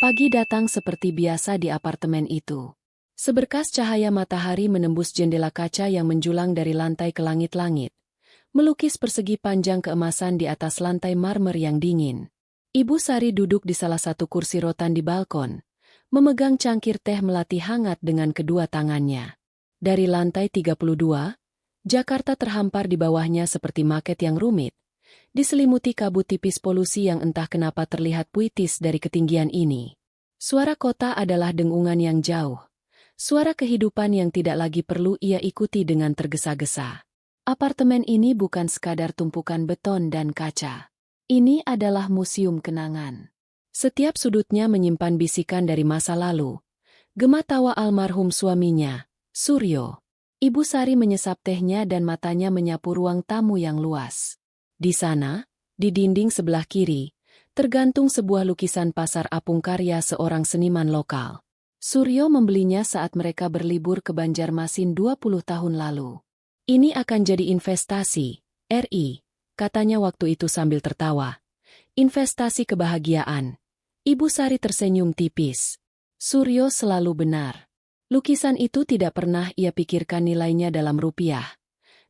Pagi datang seperti biasa di apartemen itu. Seberkas cahaya matahari menembus jendela kaca yang menjulang dari lantai ke langit-langit, melukis persegi panjang keemasan di atas lantai marmer yang dingin. Ibu Sari duduk di salah satu kursi rotan di balkon, memegang cangkir teh melati hangat dengan kedua tangannya. Dari lantai 32, Jakarta terhampar di bawahnya seperti maket yang rumit, diselimuti kabut tipis polusi yang entah kenapa terlihat puitis dari ketinggian ini. Suara kota adalah dengungan yang jauh. Suara kehidupan yang tidak lagi perlu ia ikuti dengan tergesa-gesa. Apartemen ini bukan sekadar tumpukan beton dan kaca. Ini adalah museum kenangan. Setiap sudutnya menyimpan bisikan dari masa lalu. Gema tawa almarhum suaminya, Suryo. Ibu Sari menyesap tehnya dan matanya menyapu ruang tamu yang luas. Di sana, di dinding sebelah kiri, tergantung sebuah lukisan pasar apung karya seorang seniman lokal. Suryo membelinya saat mereka berlibur ke Banjarmasin 20 tahun lalu. Ini akan jadi investasi, RI, katanya waktu itu sambil tertawa. Investasi kebahagiaan. Ibu Sari tersenyum tipis. Suryo selalu benar. Lukisan itu tidak pernah ia pikirkan nilainya dalam rupiah,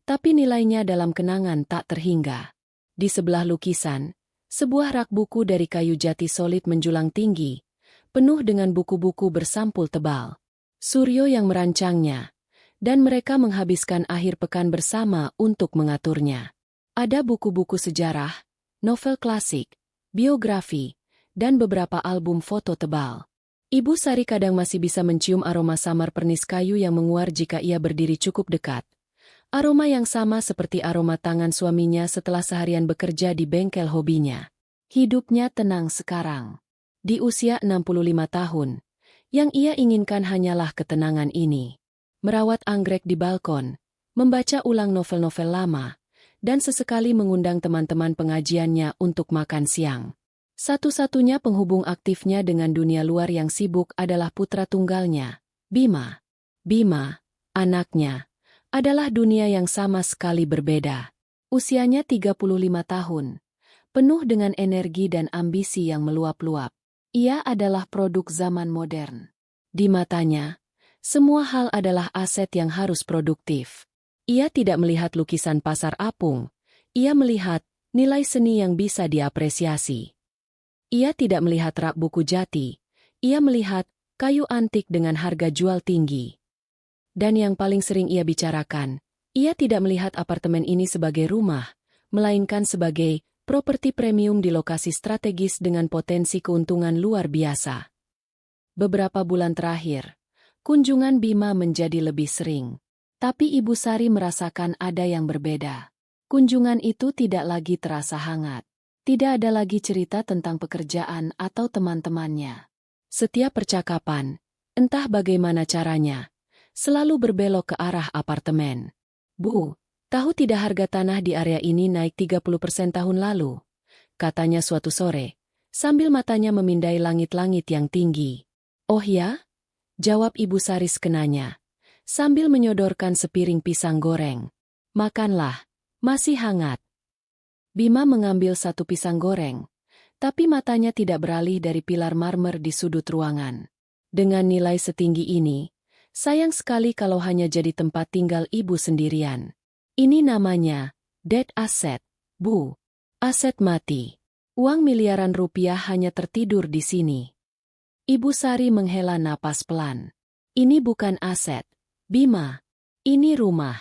tapi nilainya dalam kenangan tak terhingga. Di sebelah lukisan, sebuah rak buku dari kayu jati solid menjulang tinggi, penuh dengan buku-buku bersampul tebal. Suryo yang merancangnya, dan mereka menghabiskan akhir pekan bersama untuk mengaturnya. Ada buku-buku sejarah, novel klasik, biografi, dan beberapa album foto tebal. Ibu Sari kadang masih bisa mencium aroma samar pernis kayu yang menguar jika ia berdiri cukup dekat. Aroma yang sama seperti aroma tangan suaminya setelah seharian bekerja di bengkel hobinya. Hidupnya tenang sekarang. Di usia 65 tahun, yang ia inginkan hanyalah ketenangan ini. Merawat anggrek di balkon, membaca ulang novel-novel lama, dan sesekali mengundang teman-teman pengajiannya untuk makan siang. Satu-satunya penghubung aktifnya dengan dunia luar yang sibuk adalah putra tunggalnya, Bima. Bima, anaknya, adalah dunia yang sama sekali berbeda. Usianya 35 tahun, penuh dengan energi dan ambisi yang meluap-luap. Ia adalah produk zaman modern. Di matanya, semua hal adalah aset yang harus produktif. Ia tidak melihat lukisan pasar apung, ia melihat nilai seni yang bisa diapresiasi. Ia tidak melihat rak buku jati, ia melihat kayu antik dengan harga jual tinggi. Dan yang paling sering ia bicarakan, ia tidak melihat apartemen ini sebagai rumah, melainkan sebagai properti premium di lokasi strategis dengan potensi keuntungan luar biasa. Beberapa bulan terakhir, kunjungan Bima menjadi lebih sering. Tapi Ibu Sari merasakan ada yang berbeda. Kunjungan itu tidak lagi terasa hangat. Tidak ada lagi cerita tentang pekerjaan atau teman-temannya. Setiap percakapan, entah bagaimana caranya, selalu berbelok ke arah apartemen. Bu, tahu tidak harga tanah di area ini naik 30% tahun lalu? Katanya suatu sore, sambil matanya memindai langit-langit yang tinggi. Oh ya? Jawab Ibu Sari sekenanya, sambil menyodorkan sepiring pisang goreng. Makanlah, masih hangat. Bima mengambil satu pisang goreng, tapi matanya tidak beralih dari pilar marmer di sudut ruangan. Dengan nilai setinggi ini, sayang sekali kalau hanya jadi tempat tinggal ibu sendirian. Ini namanya dead asset, Bu. Aset mati. Uang miliaran rupiah hanya tertidur di sini. Ibu Sari menghela napas pelan. Ini bukan aset, Bima. Ini rumah.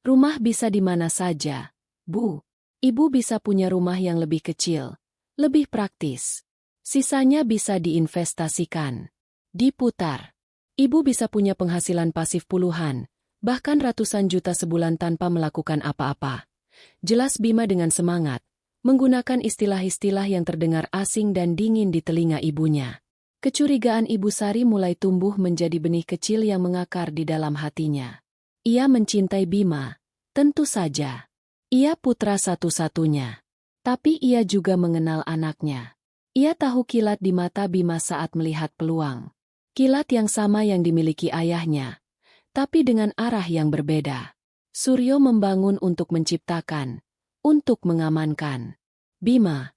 Rumah bisa di mana saja, Bu. Ibu bisa punya rumah yang lebih kecil, lebih praktis. Sisanya bisa diinvestasikan, diputar. Ibu bisa punya penghasilan pasif puluhan, bahkan ratusan juta sebulan tanpa melakukan apa-apa. Jelas Bima dengan semangat, menggunakan istilah-istilah yang terdengar asing dan dingin di telinga ibunya. Kecurigaan Ibu Sari mulai tumbuh menjadi benih kecil yang mengakar di dalam hatinya. Ia mencintai Bima, tentu saja. Ia putra satu-satunya. Tapi ia juga mengenal anaknya. Ia tahu kilat di mata Bima saat melihat peluang. Kilat yang sama yang dimiliki ayahnya, tapi dengan arah yang berbeda. Suryo membangun untuk menciptakan, untuk mengamankan. Bima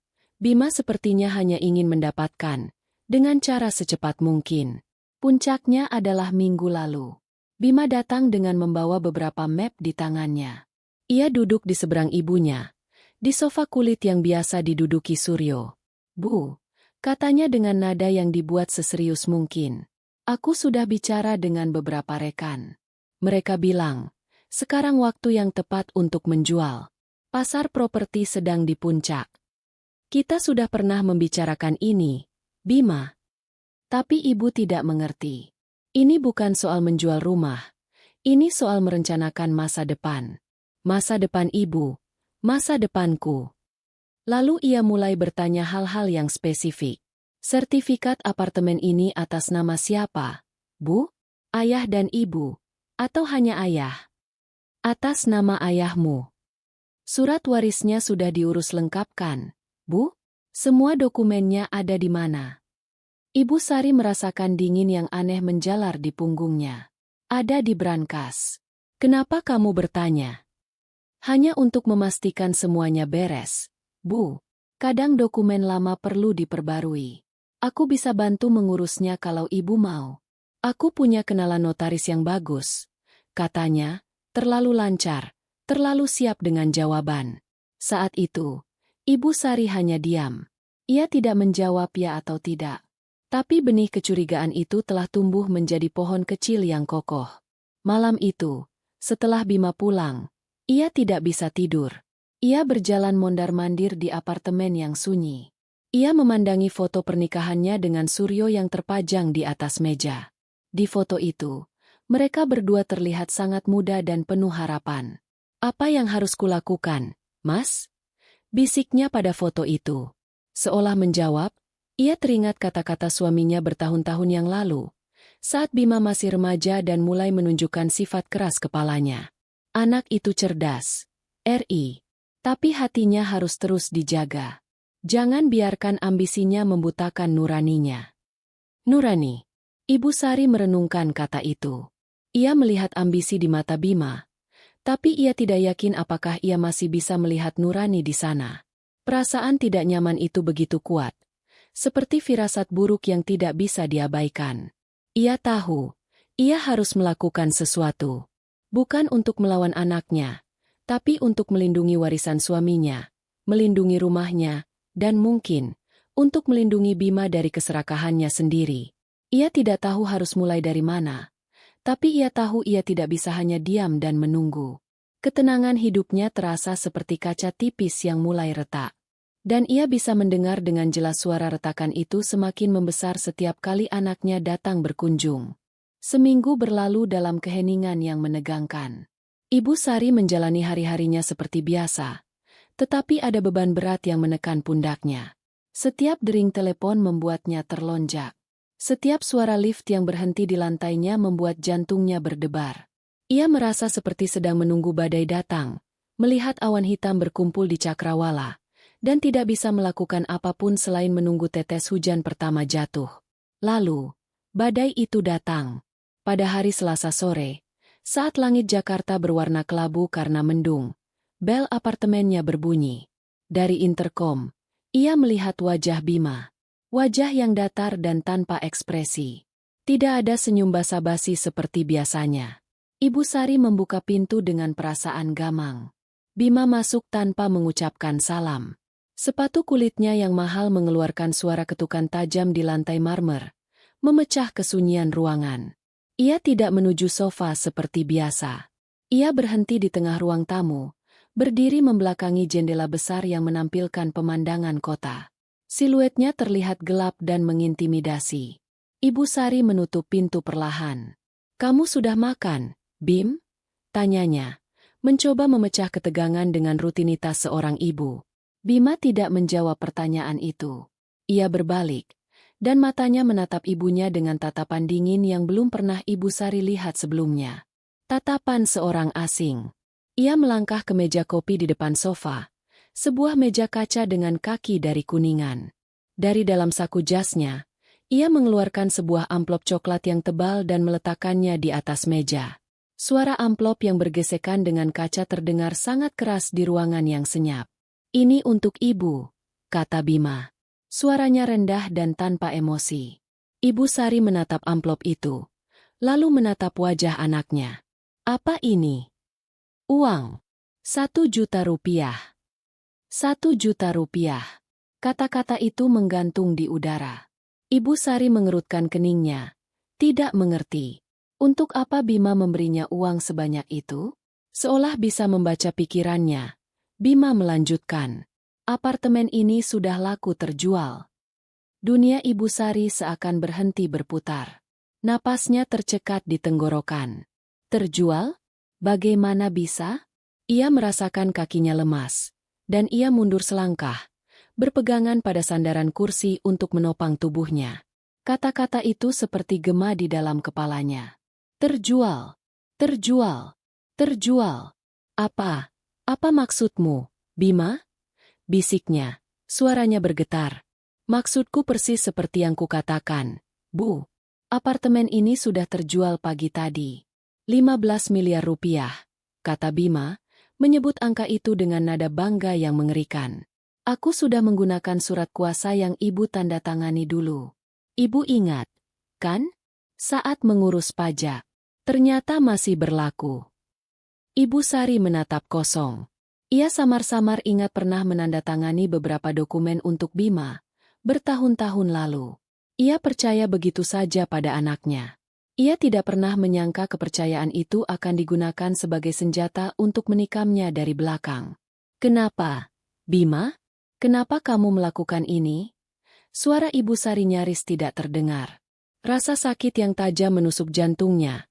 sepertinya hanya ingin mendapatkan. Dengan cara secepat mungkin. Puncaknya adalah minggu lalu. Bima datang dengan membawa beberapa map di tangannya. Ia duduk di seberang ibunya, di sofa kulit yang biasa diduduki Suryo. "Bu," katanya dengan nada yang dibuat seserius mungkin. "Aku sudah bicara dengan beberapa rekan. Mereka bilang, sekarang waktu yang tepat untuk menjual. Pasar properti sedang di puncak. Kita sudah pernah membicarakan ini, Bima. Tapi ibu tidak mengerti. Ini bukan soal menjual rumah. Ini soal merencanakan masa depan. Masa depan ibu, masa depanku." Lalu ia mulai bertanya hal-hal yang spesifik. "Sertifikat apartemen ini atas nama siapa, Bu? Ayah dan ibu? Atau hanya ayah?" "Atas nama ayahmu." "Surat warisnya sudah diurus lengkap kan, Bu? Semua dokumennya ada di mana?" Ibu Sari merasakan dingin yang aneh menjalar di punggungnya. "Ada di brankas." "Kenapa kamu bertanya?" "Hanya untuk memastikan semuanya beres, Bu. Kadang dokumen lama perlu diperbarui. Aku bisa bantu mengurusnya kalau ibu mau. Aku punya kenalan notaris yang bagus." Katanya, terlalu lancar, terlalu siap dengan jawaban. Saat itu, Ibu Sari hanya diam. Ia tidak menjawab ya atau tidak. Tapi benih kecurigaan itu telah tumbuh menjadi pohon kecil yang kokoh. Malam itu, setelah Bima pulang, ia tidak bisa tidur. Ia berjalan mondar-mandir di apartemen yang sunyi. Ia memandangi foto pernikahannya dengan Suryo yang terpajang di atas meja. Di foto itu, mereka berdua terlihat sangat muda dan penuh harapan. "Apa yang harus kulakukan, Mas?" bisiknya pada foto itu. Seolah menjawab, ia teringat kata-kata suaminya bertahun-tahun yang lalu, saat Bima masih remaja dan mulai menunjukkan sifat keras kepalanya. Anak itu cerdas, tapi hatinya harus terus dijaga. Jangan biarkan ambisinya membutakan nuraninya. Nurani. Ibu Sari merenungkan kata itu. Ia melihat ambisi di mata Bima, tapi ia tidak yakin apakah ia masih bisa melihat nurani di sana. Perasaan tidak nyaman itu begitu kuat. Seperti firasat buruk yang tidak bisa diabaikan. Ia tahu, ia harus melakukan sesuatu. Bukan untuk melawan anaknya, tapi untuk melindungi warisan suaminya, melindungi rumahnya, dan mungkin, untuk melindungi Bima dari keserakahannya sendiri. Ia tidak tahu harus mulai dari mana, tapi ia tahu ia tidak bisa hanya diam dan menunggu. Ketenangan hidupnya terasa seperti kaca tipis yang mulai retak. Dan ia bisa mendengar dengan jelas suara retakan itu semakin membesar setiap kali anaknya datang berkunjung. Seminggu berlalu dalam keheningan yang menegangkan. Ibu Sari menjalani hari-harinya seperti biasa, tetapi ada beban berat yang menekan pundaknya. Setiap dering telepon membuatnya terlonjak. Setiap suara lift yang berhenti di lantainya membuat jantungnya berdebar. Ia merasa seperti sedang menunggu badai datang, melihat awan hitam berkumpul di cakrawala, dan tidak bisa melakukan apapun selain menunggu tetes hujan pertama jatuh. Lalu, badai itu datang. Pada hari Selasa sore, saat langit Jakarta berwarna kelabu karena mendung, bel apartemennya berbunyi. Dari interkom, ia melihat wajah Bima. Wajah yang datar dan tanpa ekspresi. Tidak ada senyum basa-basi seperti biasanya. Ibu Sari membuka pintu dengan perasaan gamang. Bima masuk tanpa mengucapkan salam. Sepatu kulitnya yang mahal mengeluarkan suara ketukan tajam di lantai marmer, memecah kesunyian ruangan. Ia tidak menuju sofa seperti biasa. Ia berhenti di tengah ruang tamu, berdiri membelakangi jendela besar yang menampilkan pemandangan kota. Siluetnya terlihat gelap dan mengintimidasi. Ibu Sari menutup pintu perlahan. "Kamu sudah makan, Bim?" tanyanya, mencoba memecah ketegangan dengan rutinitas seorang ibu. Bima tidak menjawab pertanyaan itu. Ia berbalik, dan matanya menatap ibunya dengan tatapan dingin yang belum pernah Ibu Sari lihat sebelumnya. Tatapan seorang asing. Ia melangkah ke meja kopi di depan sofa, sebuah meja kaca dengan kaki dari kuningan. Dari dalam saku jasnya, ia mengeluarkan sebuah amplop coklat yang tebal dan meletakkannya di atas meja. Suara amplop yang bergesekan dengan kaca terdengar sangat keras di ruangan yang senyap. "Ini untuk ibu," kata Bima. Suaranya rendah dan tanpa emosi. Ibu Sari menatap amplop itu, lalu menatap wajah anaknya. Apa ini? Uang. 1 juta rupiah. 1 juta rupiah. Kata-kata itu menggantung di udara. Ibu Sari mengerutkan keningnya. Tidak mengerti. Untuk apa Bima memberinya uang sebanyak itu? Seolah bisa membaca pikirannya. Bima melanjutkan. Apartemen ini sudah laku terjual. Dunia Ibu Sari seakan berhenti berputar. Napasnya tercekat di tenggorokan. Terjual? Bagaimana bisa? Ia merasakan kakinya lemas. Dan ia mundur selangkah, berpegangan pada sandaran kursi untuk menopang tubuhnya. Kata-kata itu seperti gema di dalam kepalanya. Terjual. Terjual. Terjual. Apa? Apa maksudmu, Bima? Bisiknya. Suaranya bergetar. Maksudku persis seperti yang kukatakan, Bu. Apartemen ini sudah terjual pagi tadi. 15 miliar rupiah, kata Bima, menyebut angka itu dengan nada bangga yang mengerikan. Aku sudah menggunakan surat kuasa yang Ibu tanda tangani dulu. Ibu ingat, kan? Saat mengurus pajak. Ternyata masih berlaku. Ibu Sari menatap kosong. Ia samar-samar ingat pernah menandatangani beberapa dokumen untuk Bima, bertahun-tahun lalu. Ia percaya begitu saja pada anaknya. Ia tidak pernah menyangka kepercayaan itu akan digunakan sebagai senjata untuk menikamnya dari belakang. Kenapa, Bima? Kenapa kamu melakukan ini? Suara Ibu Sari nyaris tidak terdengar. Rasa sakit yang tajam menusuk jantungnya.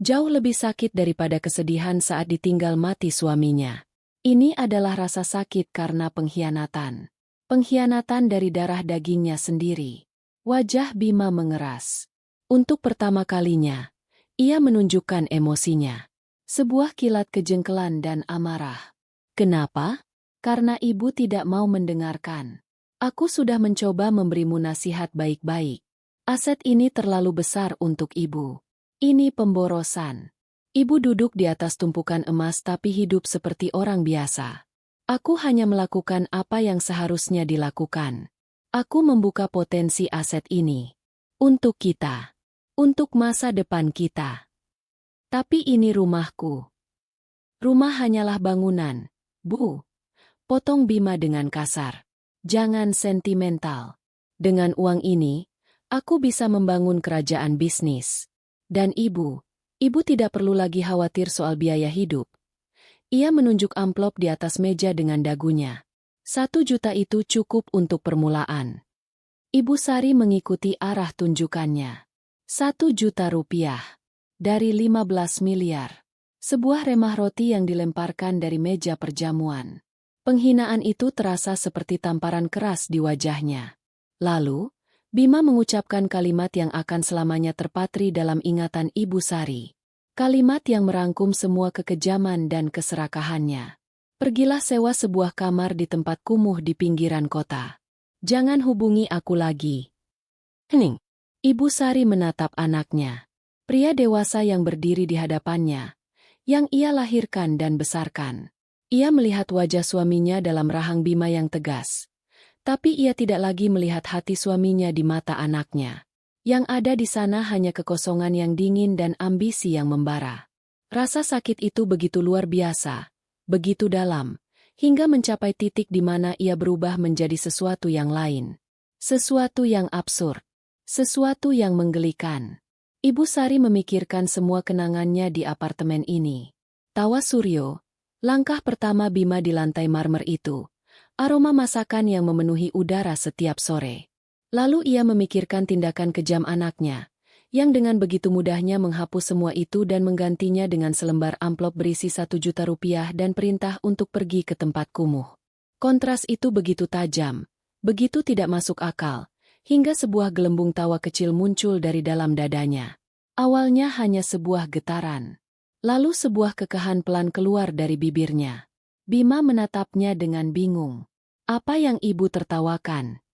Jauh lebih sakit daripada kesedihan saat ditinggal mati suaminya. Ini adalah rasa sakit karena pengkhianatan. Pengkhianatan dari darah dagingnya sendiri. Wajah Bima mengeras. Untuk pertama kalinya, ia menunjukkan emosinya. Sebuah kilat kejengkelan dan amarah. Kenapa? Karena ibu tidak mau mendengarkan. Aku sudah mencoba memberimu nasihat baik-baik. Aset ini terlalu besar untuk ibu. Ini pemborosan. Ibu duduk di atas tumpukan emas tapi hidup seperti orang biasa. Aku hanya melakukan apa yang seharusnya dilakukan. Aku membuka potensi aset ini. Untuk kita. Untuk masa depan kita. Tapi ini rumahku. Rumah hanyalah bangunan, Bu. Potong Bima dengan kasar. Jangan sentimental. Dengan uang ini, aku bisa membangun kerajaan bisnis. Dan ibu tidak perlu lagi khawatir soal biaya hidup. Ia menunjuk amplop di atas meja dengan dagunya. 1 juta itu cukup untuk permulaan. Ibu Sari mengikuti arah tunjukannya. 1 juta rupiah. Dari 15 miliar. Sebuah remah roti yang dilemparkan dari meja perjamuan. Penghinaan itu terasa seperti tamparan keras di wajahnya. Lalu, Bima mengucapkan kalimat yang akan selamanya terpatri dalam ingatan Ibu Sari. Kalimat yang merangkum semua kekejaman dan keserakahannya. Pergilah sewa sebuah kamar di tempat kumuh di pinggiran kota. Jangan hubungi aku lagi. Hening. Ibu Sari menatap anaknya. Pria dewasa yang berdiri di hadapannya. Yang ia lahirkan dan besarkan. Ia melihat wajah suaminya dalam rahang Bima yang tegas. Tapi ia tidak lagi melihat hati suaminya di mata anaknya. Yang ada di sana hanya kekosongan yang dingin dan ambisi yang membara. Rasa sakit itu begitu luar biasa, begitu dalam, hingga mencapai titik di mana ia berubah menjadi sesuatu yang lain. Sesuatu yang absurd. Sesuatu yang menggelikan. Ibu Sari memikirkan semua kenangannya di apartemen ini. Tawa Suryo, langkah pertama Bima di lantai marmer itu. Aroma masakan yang memenuhi udara setiap sore. Lalu ia memikirkan tindakan kejam anaknya, yang dengan begitu mudahnya menghapus semua itu dan menggantinya dengan selembar amplop berisi 1 juta rupiah dan perintah untuk pergi ke tempat kumuh. Kontras itu begitu tajam, begitu tidak masuk akal, hingga sebuah gelembung tawa kecil muncul dari dalam dadanya. Awalnya hanya sebuah getaran. Lalu sebuah kekahan pelan keluar dari bibirnya. Bima menatapnya dengan bingung. Apa yang ibu tertawakan?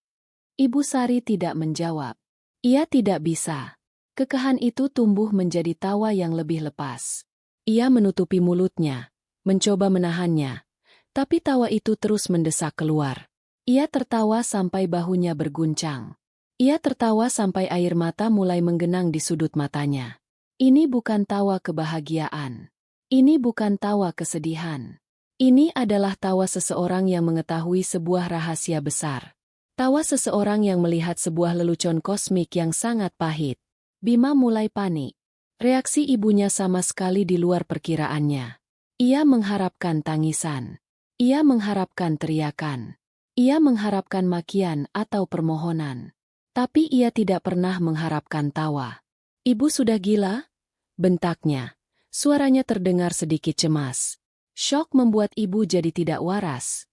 Ibu Sari tidak menjawab. Ia tidak bisa. Kekahan itu tumbuh menjadi tawa yang lebih lepas. Ia menutupi mulutnya, mencoba menahannya. Tapi tawa itu terus mendesak keluar. Ia tertawa sampai bahunya berguncang. Ia tertawa sampai air mata mulai menggenang di sudut matanya. Ini bukan tawa kebahagiaan. Ini bukan tawa kesedihan. Ini adalah tawa seseorang yang mengetahui sebuah rahasia besar. Tawa seseorang yang melihat sebuah lelucon kosmik yang sangat pahit. Bima mulai panik. Reaksi ibunya sama sekali di luar perkiraannya. Ia mengharapkan tangisan. Ia mengharapkan teriakan. Ia mengharapkan makian atau permohonan. Tapi ia tidak pernah mengharapkan tawa. Ibu sudah gila? Bentaknya. Suaranya terdengar sedikit cemas. Syok membuat ibu jadi tidak waras.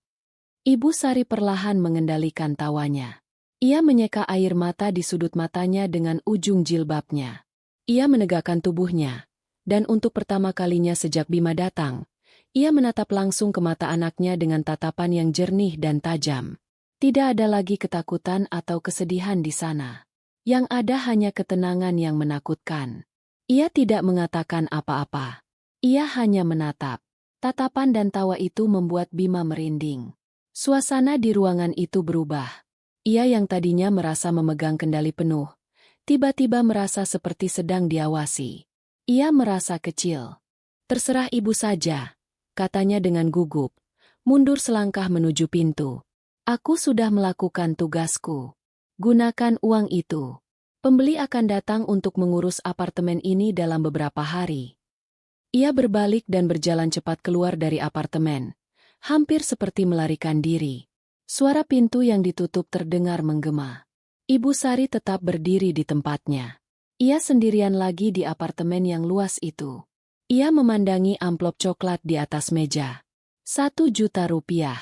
Ibu Sari perlahan mengendalikan tawanya. Ia menyeka air mata di sudut matanya dengan ujung jilbabnya. Ia menegakkan tubuhnya. Dan untuk pertama kalinya sejak Bima datang, ia menatap langsung ke mata anaknya dengan tatapan yang jernih dan tajam. Tidak ada lagi ketakutan atau kesedihan di sana. Yang ada hanya ketenangan yang menakutkan. Ia tidak mengatakan apa-apa. Ia hanya menatap. Tatapan dan tawa itu membuat Bima merinding. Suasana di ruangan itu berubah. Ia yang tadinya merasa memegang kendali penuh, tiba-tiba merasa seperti sedang diawasi. Ia merasa kecil. Terserah ibu saja, katanya dengan gugup. Mundur selangkah menuju pintu. Aku sudah melakukan tugasku. Gunakan uang itu. Pembeli akan datang untuk mengurus apartemen ini dalam beberapa hari. Ia berbalik dan berjalan cepat keluar dari apartemen. Hampir seperti melarikan diri. Suara pintu yang ditutup terdengar menggema. Ibu Sari tetap berdiri di tempatnya. Ia sendirian lagi di apartemen yang luas itu. Ia memandangi amplop coklat di atas meja. 1 juta rupiah.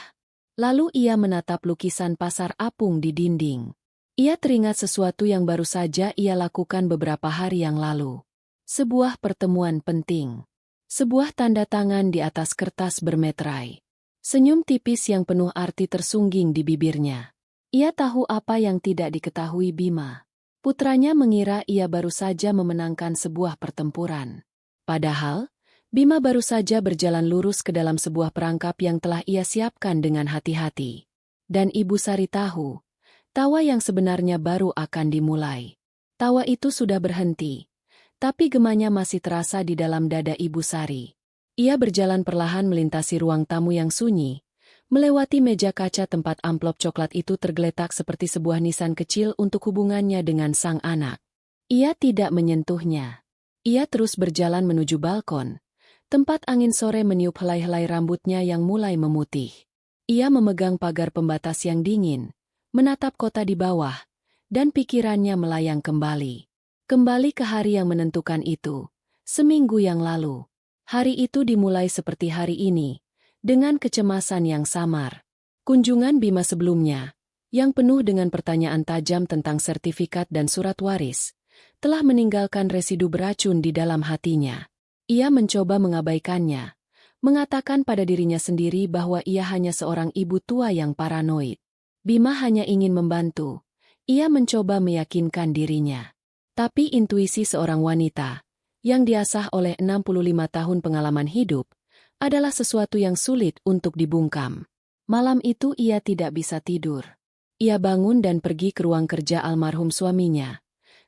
Lalu ia menatap lukisan pasar apung di dinding. Ia teringat sesuatu yang baru saja ia lakukan beberapa hari yang lalu. Sebuah pertemuan penting. Sebuah tanda tangan di atas kertas bermeterai. Senyum tipis yang penuh arti tersungging di bibirnya. Ia tahu apa yang tidak diketahui Bima. Putranya mengira ia baru saja memenangkan sebuah pertempuran. Padahal, Bima baru saja berjalan lurus ke dalam sebuah perangkap yang telah ia siapkan dengan hati-hati. Dan Ibu Sari tahu, tawa yang sebenarnya baru akan dimulai. Tawa itu sudah berhenti, tapi gemanya masih terasa di dalam dada Ibu Sari. Ia berjalan perlahan melintasi ruang tamu yang sunyi, melewati meja kaca tempat amplop coklat itu tergeletak seperti sebuah nisan kecil untuk hubungannya dengan sang anak. Ia tidak menyentuhnya. Ia terus berjalan menuju balkon, tempat angin sore meniup helai-helai rambutnya yang mulai memutih. Ia memegang pagar pembatas yang dingin, menatap kota di bawah, dan pikirannya melayang kembali. Kembali ke hari yang menentukan itu, seminggu yang lalu. Hari itu dimulai seperti hari ini, dengan kecemasan yang samar. Kunjungan Bima sebelumnya, yang penuh dengan pertanyaan tajam tentang sertifikat dan surat waris, telah meninggalkan residu beracun di dalam hatinya. Ia mencoba mengabaikannya, mengatakan pada dirinya sendiri bahwa ia hanya seorang ibu tua yang paranoid. Bima hanya ingin membantu. Ia mencoba meyakinkan dirinya. Tapi intuisi seorang wanita, yang diasah oleh 65 tahun pengalaman hidup, adalah sesuatu yang sulit untuk dibungkam. Malam itu ia tidak bisa tidur. Ia bangun dan pergi ke ruang kerja almarhum suaminya.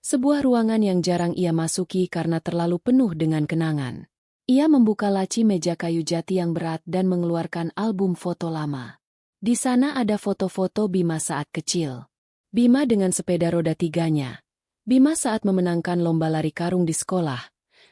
Sebuah ruangan yang jarang ia masuki karena terlalu penuh dengan kenangan. Ia membuka laci meja kayu jati yang berat dan mengeluarkan album foto lama. Di sana ada foto-foto Bima saat kecil. Bima dengan sepeda roda tiganya. Bima saat memenangkan lomba lari karung di sekolah.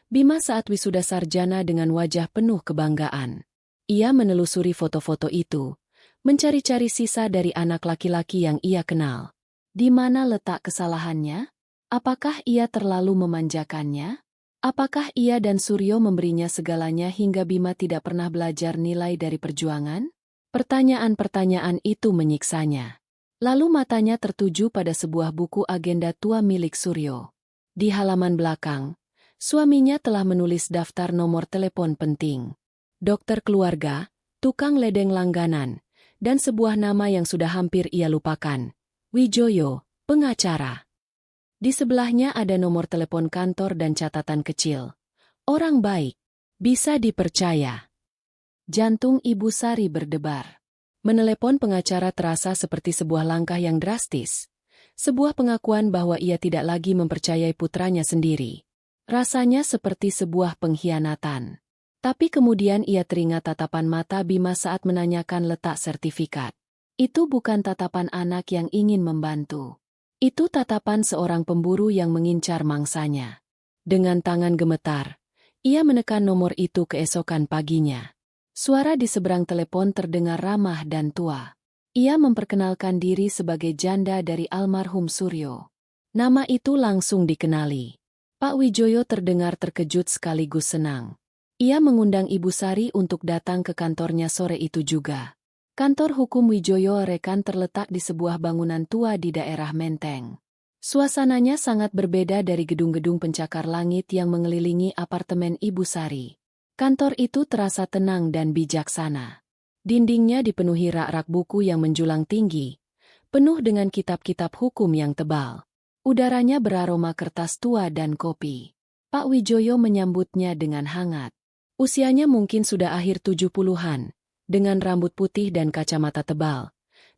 Bima saat wisuda sarjana dengan wajah penuh kebanggaan. Ia menelusuri foto-foto itu, mencari-cari sisa dari anak laki-laki yang ia kenal. Di mana letak kesalahannya? Apakah ia terlalu memanjakannya? Apakah ia dan Suryo memberinya segalanya hingga Bima tidak pernah belajar nilai dari perjuangan? Pertanyaan-pertanyaan itu menyiksanya. Lalu matanya tertuju pada sebuah buku agenda tua milik Suryo. Di halaman belakang, suaminya telah menulis daftar nomor telepon penting. Dokter keluarga, tukang ledeng langganan, dan sebuah nama yang sudah hampir ia lupakan. Wijoyo, pengacara. Di sebelahnya ada nomor telepon kantor dan catatan kecil. Orang baik, bisa dipercaya. Jantung Ibu Sari berdebar. Menelepon pengacara terasa seperti sebuah langkah yang drastis. Sebuah pengakuan bahwa ia tidak lagi mempercayai putranya sendiri. Rasanya seperti sebuah pengkhianatan. Tapi kemudian ia teringat tatapan mata Bima saat menanyakan letak sertifikat. Itu bukan tatapan anak yang ingin membantu. Itu tatapan seorang pemburu yang mengincar mangsanya. Dengan tangan gemetar, ia menekan nomor itu keesokan paginya. Suara di seberang telepon terdengar ramah dan tua. Ia memperkenalkan diri sebagai janda dari almarhum Suryo. Nama itu langsung dikenali. Pak Wijoyo terdengar terkejut sekaligus senang. Ia mengundang Ibu Sari untuk datang ke kantornya sore itu juga. Kantor hukum Wijoyo Rekan terletak di sebuah bangunan tua di daerah Menteng. Suasananya sangat berbeda dari gedung-gedung pencakar langit yang mengelilingi apartemen Ibu Sari. Kantor itu terasa tenang dan bijaksana. Dindingnya dipenuhi rak-rak buku yang menjulang tinggi, penuh dengan kitab-kitab hukum yang tebal. Udaranya beraroma kertas tua dan kopi. Pak Wijoyo menyambutnya dengan hangat. Usianya mungkin sudah akhir 70-an, dengan rambut putih dan kacamata tebal,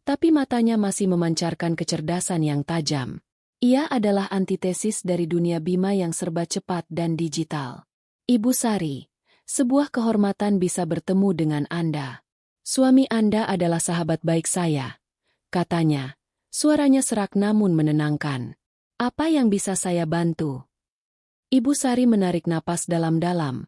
tapi matanya masih memancarkan kecerdasan yang tajam. Ia adalah antitesis dari dunia Bima yang serba cepat dan digital. Ibu Sari, sebuah kehormatan bisa bertemu dengan Anda. Suami Anda adalah sahabat baik saya, katanya. Suaranya serak namun menenangkan. Apa yang bisa saya bantu? Ibu Sari menarik napas dalam-dalam.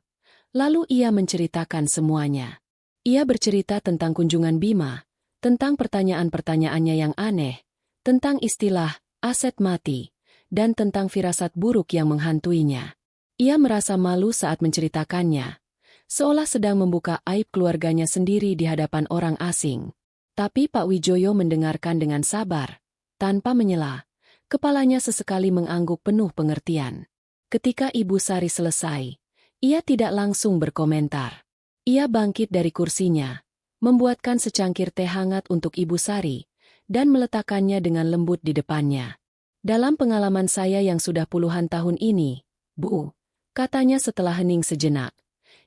Lalu ia menceritakan semuanya. Ia bercerita tentang kunjungan Bima, tentang pertanyaan-pertanyaannya yang aneh, tentang istilah aset mati, dan tentang firasat buruk yang menghantuinya. Ia merasa malu saat menceritakannya, seolah sedang membuka aib keluarganya sendiri di hadapan orang asing. Tapi Pak Wijoyo mendengarkan dengan sabar, tanpa menyela. Kepalanya sesekali mengangguk penuh pengertian. Ketika Ibu Sari selesai, ia tidak langsung berkomentar. Ia bangkit dari kursinya, membuatkan secangkir teh hangat untuk Ibu Sari, dan meletakkannya dengan lembut di depannya. Dalam pengalaman saya yang sudah puluhan tahun ini, Bu, katanya setelah hening sejenak,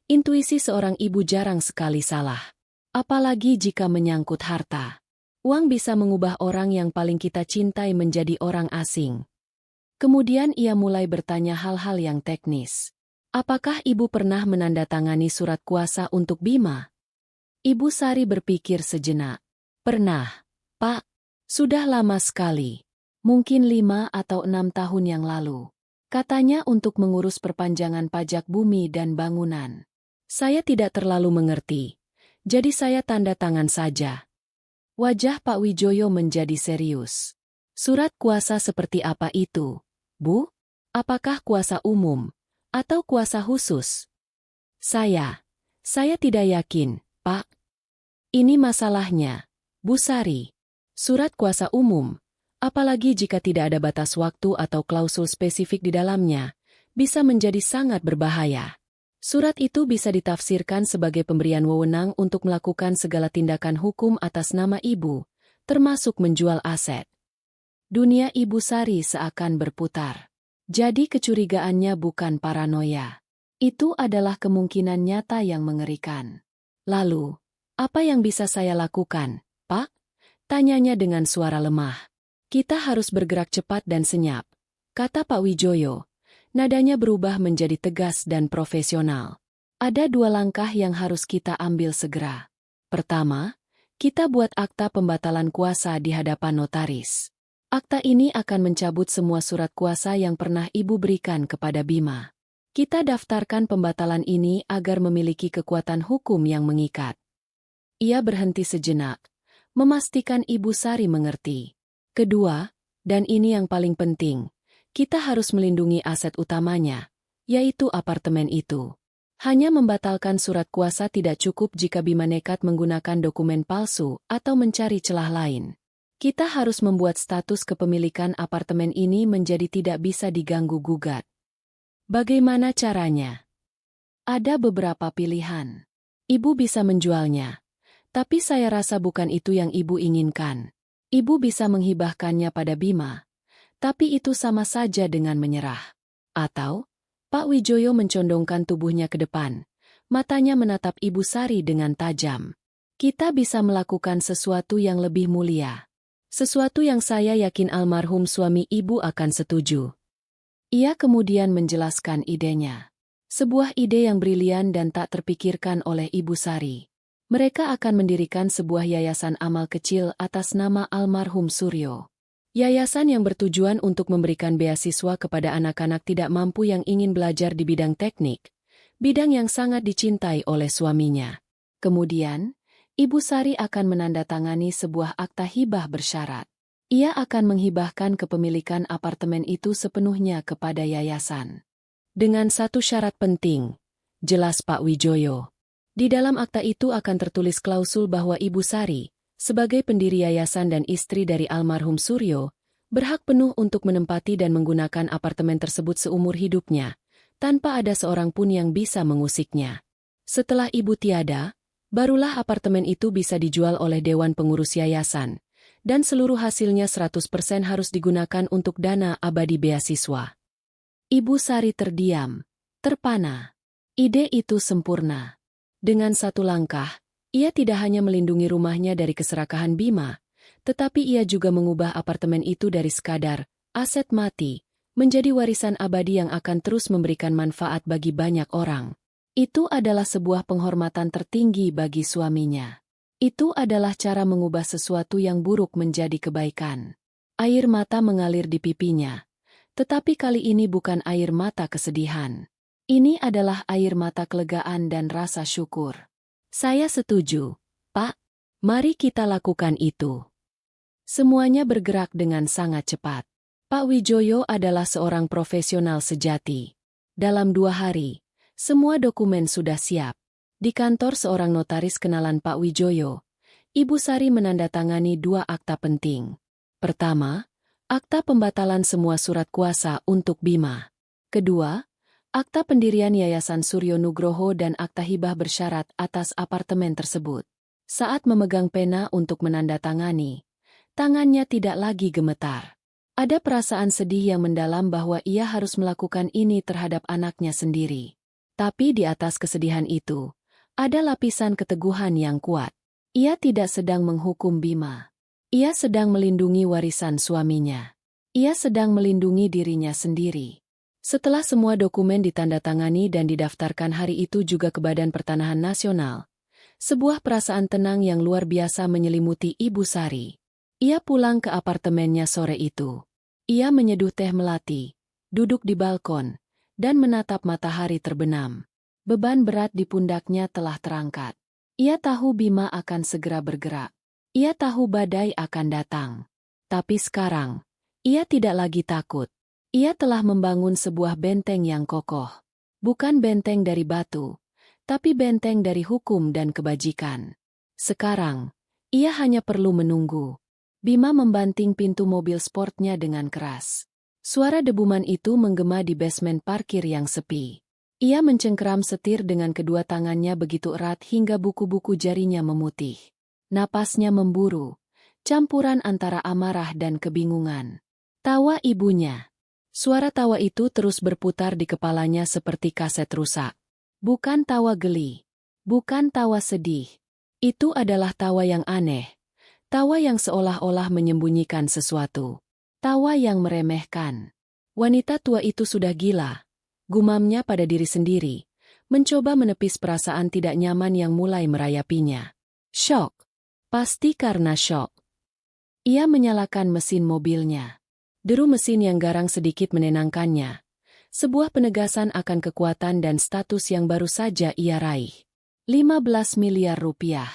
intuisi seorang ibu jarang sekali salah. Apalagi jika menyangkut harta. Uang bisa mengubah orang yang paling kita cintai menjadi orang asing. Kemudian ia mulai bertanya hal-hal yang teknis. Apakah ibu pernah menandatangani surat kuasa untuk Bima? Ibu Sari berpikir sejenak. Pernah, Pak. Sudah lama sekali. Mungkin 5 atau 6 tahun yang lalu. Katanya untuk mengurus perpanjangan pajak bumi dan bangunan. Saya tidak terlalu mengerti. Jadi saya tanda tangan saja. Wajah Pak Wijoyo menjadi serius. Surat kuasa seperti apa itu, Bu? Apakah kuasa umum? Atau kuasa khusus? Saya tidak yakin, Pak. Ini masalahnya, Bu Sari. Surat kuasa umum, apalagi jika tidak ada batas waktu atau klausul spesifik di dalamnya, bisa menjadi sangat berbahaya. Surat itu bisa ditafsirkan sebagai pemberian wewenang untuk melakukan segala tindakan hukum atas nama ibu, termasuk menjual aset. Dunia Ibu Sari seakan berputar. Jadi kecurigaannya bukan paranoia. Itu adalah kemungkinan nyata yang mengerikan. Lalu, apa yang bisa saya lakukan, Pak? Tanyanya dengan suara lemah. Kita harus bergerak cepat dan senyap, kata Pak Wijoyo. Nadanya berubah menjadi tegas dan profesional. Ada 2 langkah yang harus kita ambil segera. Pertama, kita buat akta pembatalan kuasa di hadapan notaris. Akta ini akan mencabut semua surat kuasa yang pernah Ibu berikan kepada Bima. Kita daftarkan pembatalan ini agar memiliki kekuatan hukum yang mengikat. Ia berhenti sejenak, memastikan Ibu Sari mengerti. Kedua, dan ini yang paling penting, kita harus melindungi aset utamanya, yaitu apartemen itu. Hanya membatalkan surat kuasa tidak cukup jika Bima nekat menggunakan dokumen palsu atau mencari celah lain. Kita harus membuat status kepemilikan apartemen ini menjadi tidak bisa diganggu-gugat. Bagaimana caranya? Ada beberapa pilihan. Ibu bisa menjualnya, tapi saya rasa bukan itu yang Ibu inginkan. Ibu bisa menghibahkannya pada Bima, tapi itu sama saja dengan menyerah. Atau, Pak Wijoyo mencondongkan tubuhnya ke depan, matanya menatap Ibu Sari dengan tajam. Kita bisa melakukan sesuatu yang lebih mulia. Sesuatu yang saya yakin almarhum suami ibu akan setuju. Ia kemudian menjelaskan idenya. Sebuah ide yang brilian dan tak terpikirkan oleh Ibu Sari. Mereka akan mendirikan sebuah yayasan amal kecil atas nama almarhum Suryo. Yayasan yang bertujuan untuk memberikan beasiswa kepada anak-anak tidak mampu yang ingin belajar di bidang teknik, bidang yang sangat dicintai oleh suaminya. Kemudian, Ibu Sari akan menandatangani sebuah akta hibah bersyarat. Ia akan menghibahkan kepemilikan apartemen itu sepenuhnya kepada yayasan. Dengan satu syarat penting, jelas Pak Wijoyo. Di dalam akta itu akan tertulis klausul bahwa Ibu Sari, sebagai pendiri yayasan dan istri dari almarhum Suryo, berhak penuh untuk menempati dan menggunakan apartemen tersebut seumur hidupnya, tanpa ada seorang pun yang bisa mengusiknya. Setelah Ibu tiada, barulah apartemen itu bisa dijual oleh Dewan Pengurus Yayasan. Dan seluruh hasilnya 100% harus digunakan untuk dana abadi beasiswa. Ibu Sari terdiam, terpana. Ide itu sempurna. Dengan satu langkah, ia tidak hanya melindungi rumahnya dari keserakahan Bima, tetapi ia juga mengubah apartemen itu dari sekadar aset mati, menjadi warisan abadi yang akan terus memberikan manfaat bagi banyak orang. Itu adalah sebuah penghormatan tertinggi bagi suaminya. Itu adalah cara mengubah sesuatu yang buruk menjadi kebaikan. Air mata mengalir di pipinya. Tetapi kali ini bukan air mata kesedihan. Ini adalah air mata kelegaan dan rasa syukur. Saya setuju, Pak. Mari kita lakukan itu. Semuanya bergerak dengan sangat cepat. Pak Wijoyo adalah seorang profesional sejati. Dalam 2 hari, semua dokumen sudah siap. Di kantor seorang notaris kenalan Pak Wijoyo, Ibu Sari menandatangani 2 akta penting. Pertama, akta pembatalan semua surat kuasa untuk Bima. Kedua, akta pendirian Yayasan Suryo Nugroho dan akta hibah bersyarat atas apartemen tersebut. Saat memegang pena untuk menandatangani, tangannya tidak lagi gemetar. Ada perasaan sedih yang mendalam bahwa ia harus melakukan ini terhadap anaknya sendiri. Tapi di atas kesedihan itu, ada lapisan keteguhan yang kuat. Ia tidak sedang menghukum Bima. Ia sedang melindungi warisan suaminya. Ia sedang melindungi dirinya sendiri. Setelah semua dokumen ditandatangani dan didaftarkan hari itu juga ke Badan Pertanahan Nasional, sebuah perasaan tenang yang luar biasa menyelimuti Ibu Sari. Ia pulang ke apartemennya sore itu. Ia menyeduh teh melati, duduk di balkon, dan menatap matahari terbenam. Beban berat di pundaknya telah terangkat. Ia tahu Bima akan segera bergerak. Ia tahu badai akan datang. Tapi sekarang, ia tidak lagi takut. Ia telah membangun sebuah benteng yang kokoh. Bukan benteng dari batu, tapi benteng dari hukum dan kebajikan. Sekarang, ia hanya perlu menunggu. Bima membanting pintu mobil sportnya dengan keras. Suara debuman itu menggema di basement parkir yang sepi. Ia mencengkeram setir dengan kedua tangannya begitu erat hingga buku-buku jarinya memutih. Napasnya memburu, campuran antara amarah dan kebingungan. Tawa ibunya. Suara tawa itu terus berputar di kepalanya seperti kaset rusak. Bukan tawa geli. Bukan tawa sedih. Itu adalah tawa yang aneh. Tawa yang seolah-olah menyembunyikan sesuatu. Tawa yang meremehkan. Wanita tua itu sudah gila. Gumamnya pada diri sendiri, mencoba menepis perasaan tidak nyaman yang mulai merayapinya. Syok. Pasti karena syok. Ia menyalakan mesin mobilnya. Deru mesin yang garang sedikit menenangkannya. Sebuah penegasan akan kekuatan dan status yang baru saja ia raih. 15 miliar rupiah.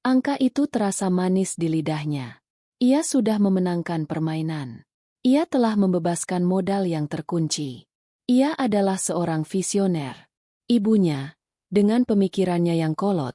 Angka itu terasa manis di lidahnya. Ia sudah memenangkan permainan. Ia telah membebaskan modal yang terkunci. Ia adalah seorang visioner. Ibunya, dengan pemikirannya yang kolot,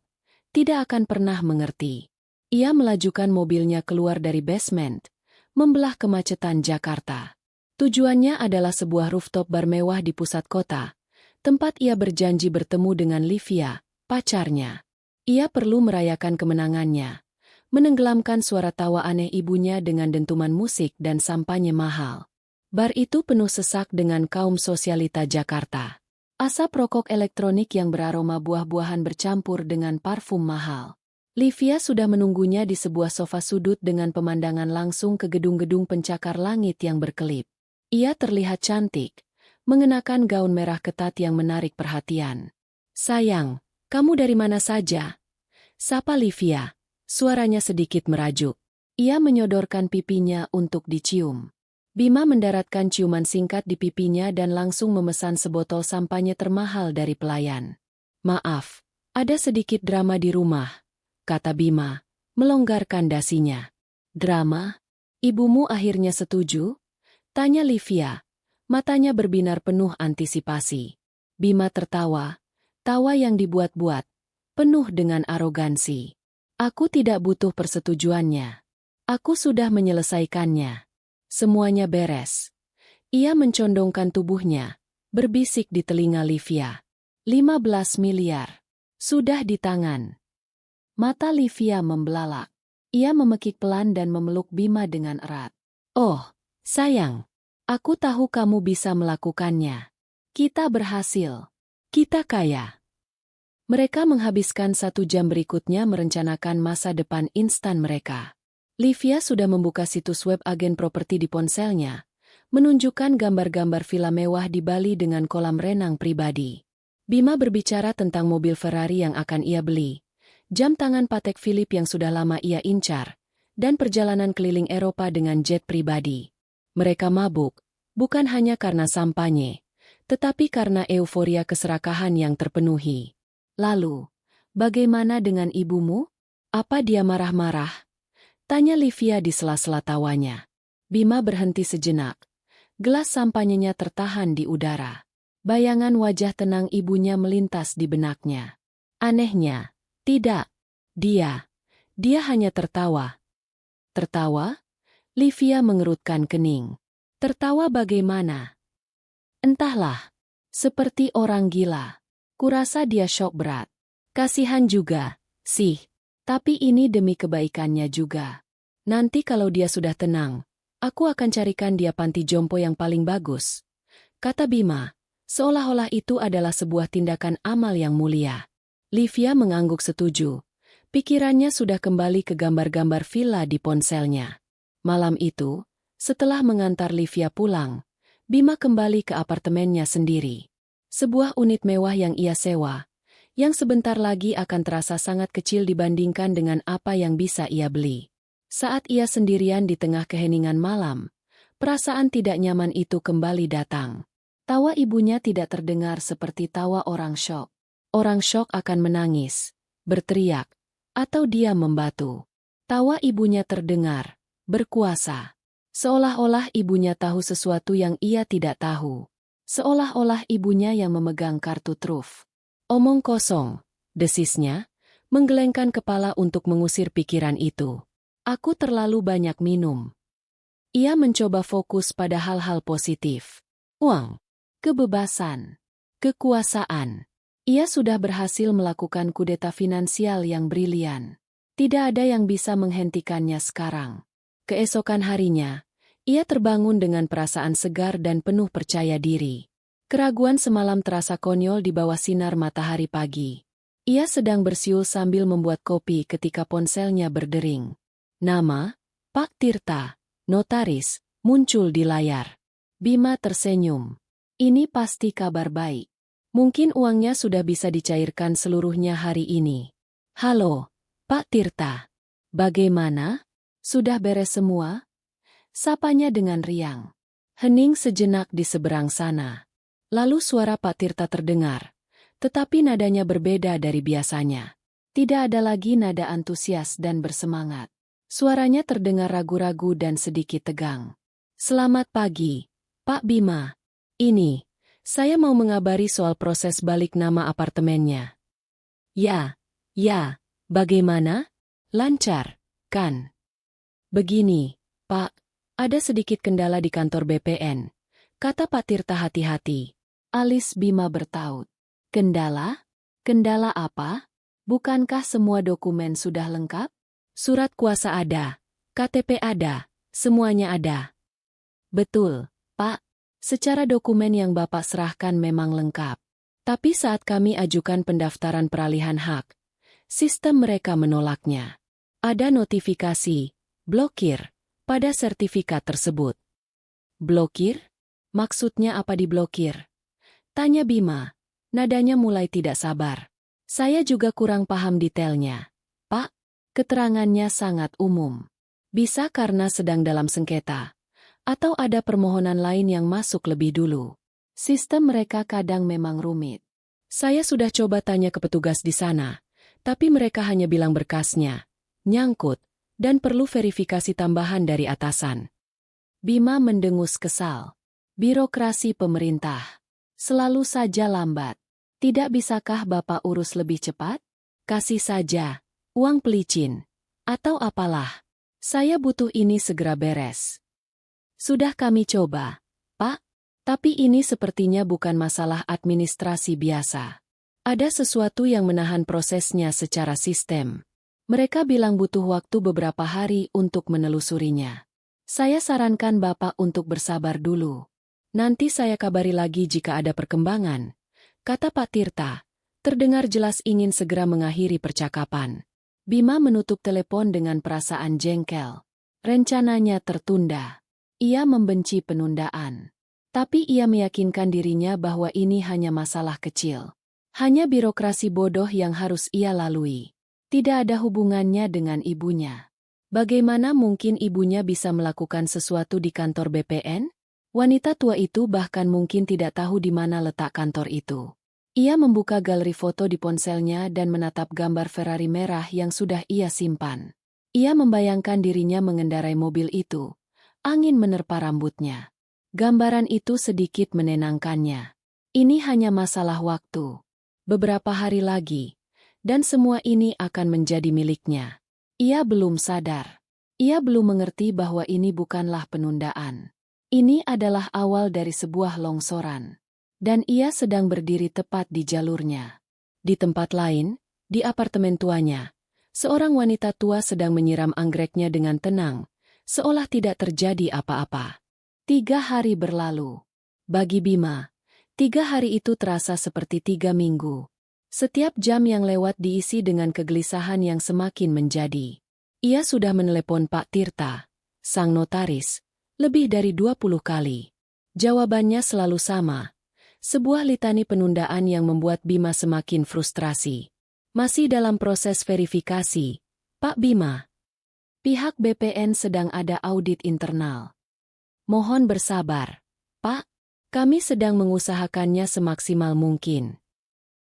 tidak akan pernah mengerti. Ia melajukan mobilnya keluar dari basement, membelah kemacetan Jakarta. Tujuannya adalah sebuah rooftop bar mewah di pusat kota, tempat ia berjanji bertemu dengan Livia, pacarnya. Ia perlu merayakan kemenangannya, menenggelamkan suara tawa aneh ibunya dengan dentuman musik dan sampanye mahal. Bar itu penuh sesak dengan kaum sosialita Jakarta. Asap rokok elektronik yang beraroma buah-buahan bercampur dengan parfum mahal. Livia sudah menunggunya di sebuah sofa sudut dengan pemandangan langsung ke gedung-gedung pencakar langit yang berkelip. Ia terlihat cantik, mengenakan gaun merah ketat yang menarik perhatian. "Sayang, kamu dari mana saja?" sapa Livia. Suaranya sedikit merajuk. Ia menyodorkan pipinya untuk dicium. Bima mendaratkan ciuman singkat di pipinya dan langsung memesan sebotol sampanye termahal dari pelayan. "Maaf, ada sedikit drama di rumah," kata Bima, melonggarkan dasinya. "Drama? Ibumu akhirnya setuju?" tanya Livia. Matanya berbinar penuh antisipasi. Bima tertawa, tawa yang dibuat-buat, penuh dengan arogansi. "Aku tidak butuh persetujuannya. Aku sudah menyelesaikannya. Semuanya beres." Ia mencondongkan tubuhnya, berbisik di telinga Livia. 15 miliar. Sudah di tangan. Mata Livia membelalak. Ia memekik pelan dan memeluk Bima dengan erat. "Oh, sayang. Aku tahu kamu bisa melakukannya. Kita berhasil. Kita kaya." Mereka menghabiskan 1 jam berikutnya merencanakan masa depan instan mereka. Livia sudah membuka situs web agen properti di ponselnya, menunjukkan gambar-gambar villa mewah di Bali dengan kolam renang pribadi. Bima berbicara tentang mobil Ferrari yang akan ia beli, jam tangan Patek Philippe yang sudah lama ia incar, dan perjalanan keliling Eropa dengan jet pribadi. Mereka mabuk, bukan hanya karena sampanye, tetapi karena euforia keserakahan yang terpenuhi. "Lalu, bagaimana dengan ibumu? Apa dia marah-marah?" tanya Livia di sela-sela tawanya. Bima berhenti sejenak. Gelas sampanyenya tertahan di udara. Bayangan wajah tenang ibunya melintas di benaknya. Anehnya, tidak. Dia hanya tertawa. "Tertawa?" Livia mengerutkan kening. "Tertawa bagaimana?" "Entahlah. Seperti orang gila. Kurasa dia syok berat. Kasihan juga, sih. Tapi ini demi kebaikannya juga. Nanti kalau dia sudah tenang, aku akan carikan dia panti jompo yang paling bagus," kata Bima, seolah-olah itu adalah sebuah tindakan amal yang mulia. Livia mengangguk setuju. Pikirannya sudah kembali ke gambar-gambar villa di ponselnya. Malam itu, setelah mengantar Livia pulang, Bima kembali ke apartemennya sendiri. Sebuah unit mewah yang ia sewa, yang sebentar lagi akan terasa sangat kecil dibandingkan dengan apa yang bisa ia beli. Saat ia sendirian di tengah keheningan malam, perasaan tidak nyaman itu kembali datang. Tawa ibunya tidak terdengar seperti tawa orang syok. Orang syok akan menangis, berteriak, atau diam membatu. Tawa ibunya terdengar, berkuasa. Seolah-olah ibunya tahu sesuatu yang ia tidak tahu. Seolah-olah ibunya yang memegang kartu truf. "Omong kosong," desisnya, menggelengkan kepala untuk mengusir pikiran itu. "Aku terlalu banyak minum." Ia mencoba fokus pada hal-hal positif. Uang, kebebasan, kekuasaan. Ia sudah berhasil melakukan kudeta finansial yang brilian. Tidak ada yang bisa menghentikannya sekarang. Keesokan harinya, ia terbangun dengan perasaan segar dan penuh percaya diri. Keraguan semalam terasa konyol di bawah sinar matahari pagi. Ia sedang bersiul sambil membuat kopi ketika ponselnya berdering. Nama, Pak Tirta, notaris, muncul di layar. Bima tersenyum. Ini pasti kabar baik. Mungkin uangnya sudah bisa dicairkan seluruhnya hari ini. "Halo, Pak Tirta. Bagaimana? Sudah beres semua?" sapanya dengan riang. Hening sejenak di seberang sana. Lalu suara Pak Tirta terdengar, tetapi nadanya berbeda dari biasanya. Tidak ada lagi nada antusias dan bersemangat. Suaranya terdengar ragu-ragu dan sedikit tegang. "Selamat pagi, Pak Bima. Ini, saya mau mengabari soal proses balik nama apartemennya." Ya, bagaimana? Lancar, kan?" "Begini, Pak, ada sedikit kendala di kantor BPN," kata Pak Tirta hati-hati. Alis Bima bertaut. "Kendala? Kendala apa? Bukankah semua dokumen sudah lengkap? Surat kuasa ada, KTP ada, semuanya ada." "Betul, Pak. Secara dokumen yang Bapak serahkan memang lengkap. Tapi saat kami ajukan pendaftaran peralihan hak, Sistem mereka menolaknya. Ada notifikasi, blokir, pada sertifikat tersebut. Blokir? Maksudnya apa diblokir? Tanya Bima. Nadanya mulai tidak sabar. Saya juga kurang paham detailnya. Pak, keterangannya sangat umum. Bisa karena sedang dalam sengketa. Atau ada permohonan lain yang masuk lebih dulu. Sistem mereka kadang memang rumit. Saya sudah coba tanya ke petugas di sana, tapi mereka hanya bilang berkasnya nyangkut, dan perlu verifikasi tambahan dari atasan. Bima mendengus kesal. Birokrasi pemerintah. Selalu saja lambat. Tidak bisakah Bapak urus lebih cepat? Kasih saja, uang pelicin. Atau apalah. Saya butuh ini segera beres. Sudah kami coba, Pak. Tapi ini sepertinya bukan masalah administrasi biasa. Ada sesuatu yang menahan prosesnya secara sistem. Mereka bilang butuh waktu beberapa hari untuk menelusurinya. Saya sarankan Bapak untuk bersabar dulu. Nanti saya kabari lagi jika ada perkembangan, kata Pak Tirta. Terdengar jelas ingin segera mengakhiri percakapan. Bima menutup telepon dengan perasaan jengkel. Rencananya tertunda. Ia membenci penundaan. Tapi ia meyakinkan dirinya bahwa ini hanya masalah kecil. Hanya birokrasi bodoh yang harus ia lalui. Tidak ada hubungannya dengan ibunya. Bagaimana mungkin ibunya bisa melakukan sesuatu di kantor BPN? Wanita tua itu bahkan mungkin tidak tahu di mana letak kantor itu. Ia membuka galeri foto di ponselnya dan menatap gambar Ferrari merah yang sudah ia simpan. Ia membayangkan dirinya mengendarai mobil itu. Angin menerpa rambutnya. Gambaran itu sedikit menenangkannya. Ini hanya masalah waktu. Beberapa hari lagi. Dan semua ini akan menjadi miliknya. Ia belum sadar. Ia belum mengerti bahwa ini bukanlah penundaan. Ini adalah awal dari sebuah longsoran. Dan ia sedang berdiri tepat di jalurnya. Di tempat lain, di apartemen tuanya, seorang wanita tua sedang menyiram anggreknya dengan tenang, seolah tidak terjadi apa-apa. 3 hari berlalu. Bagi Bima, 3 hari itu terasa seperti 3 minggu. Setiap jam yang lewat diisi dengan kegelisahan yang semakin menjadi. Ia sudah menelepon Pak Tirta, sang notaris, lebih dari 20 kali. Jawabannya selalu sama. Sebuah litani penundaan yang membuat Bima semakin frustrasi. Masih dalam proses verifikasi, Pak Bima. Pihak BPN sedang ada audit internal. Mohon bersabar, Pak. Kami sedang mengusahakannya semaksimal mungkin.